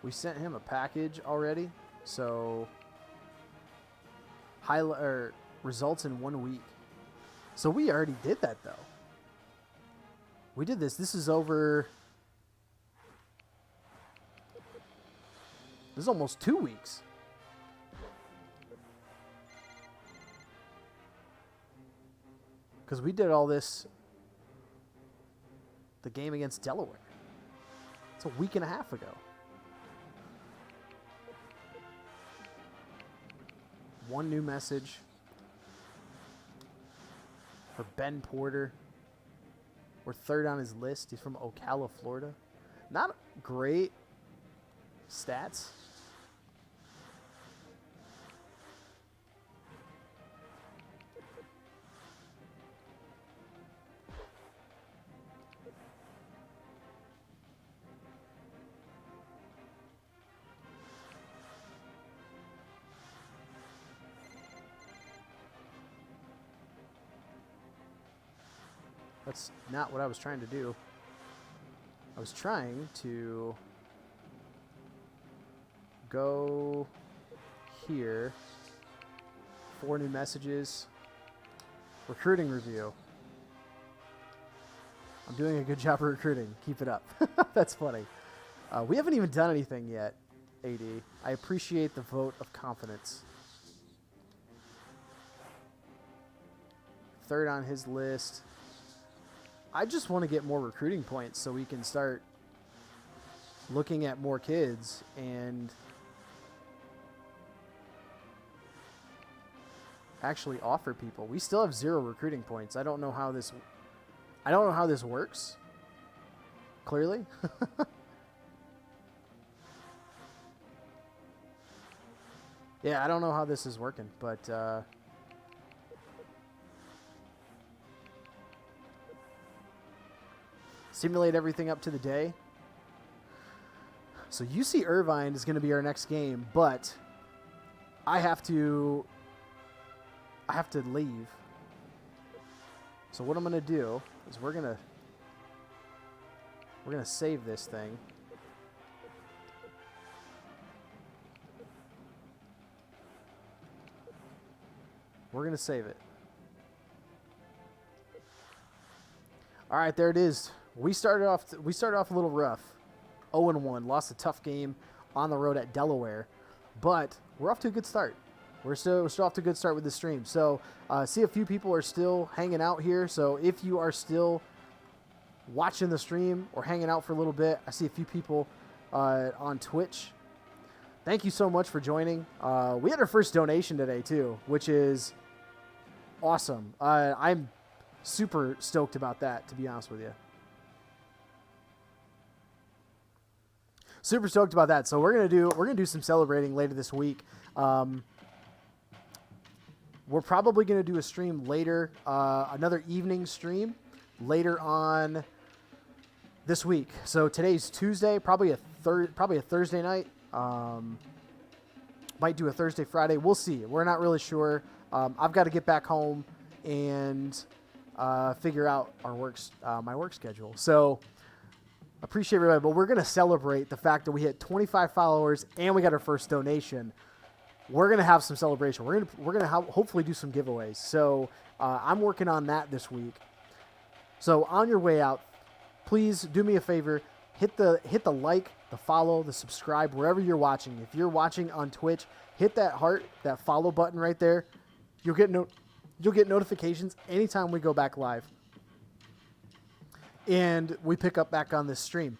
We sent him a package already, so results in 1 week. So we already did that though. We did this. This is over. This is almost 2 weeks. Because we did all this. The game against Delaware. It's a week and a half ago. One new message for Ben Porter. We're third on his list. He's from Ocala, Florida. Not great stats. That's not what I was trying to do. I was trying to go here. 4 new messages. Recruiting review. I'm doing a good job of recruiting. Keep it up. That's funny. We haven't even done anything yet, AD. I appreciate the vote of confidence. Third on his list. I just want to get more recruiting points so we can start looking at more kids and actually offer people. We still have 0 recruiting points. I don't know how this works. Clearly. Yeah, I don't know how this is working, but simulate everything up to the day. So UC Irvine is going to be our next game, but I have to leave. So what I'm going to do is we're going to save this thing. We're going to save it. All right, there it is. We started off a little rough. 0-1, lost a tough game on the road at Delaware, but we're off to a good start. We're still off to a good start with the stream. So see a few people are still hanging out here. So if you are still watching the stream or hanging out for a little bit, I see a few people on Twitch. Thank you so much for joining. We had our first donation today too, which is awesome. I'm super stoked about that, to be honest with you. Super stoked about that. So we're gonna do some celebrating later this week. We're probably gonna do a stream later, another evening stream later on this week. So today's Tuesday, probably a Thursday night. Might do a Thursday, Friday. We'll see. We're not really sure. I've got to get back home and figure out my work schedule. So appreciate everybody, but we're going to celebrate the fact that we hit 25 followers and we got our first donation. We're going to have some celebration. We're going to hopefully do some giveaways. So I'm working on that this week. So on your way out, please do me a favor. Hit the like, the follow, the subscribe, wherever you're watching. If you're watching on Twitch, hit that heart, that follow button right there. You'll get notifications anytime we go back live. And we pick up back on this stream.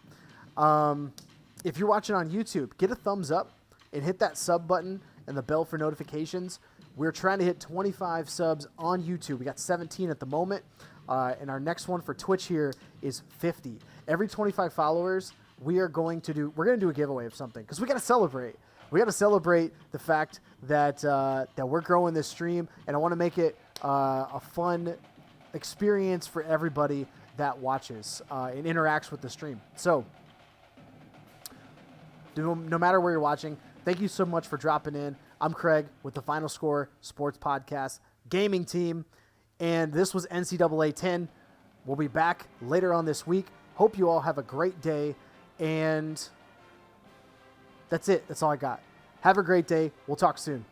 If you're watching on YouTube, get a thumbs up and hit that sub button and the bell for notifications. We're trying to hit 25 subs on YouTube. We got 17 at the moment. And our next one for Twitch here is 50. Every 25 followers, we're going to do a giveaway of something because we got to celebrate. We got to celebrate the fact that that we're growing this stream, and I want to make it a fun experience for everybody that watches and interacts with the stream. So, no matter where you're watching, thank you so much for dropping in. I'm Craig with the Final Score Sports Podcast Gaming Team, and this was NCAA 10. We'll be back later on this week. Hope you all have a great day, and that's it. That's all I got. Have a great day. We'll talk soon.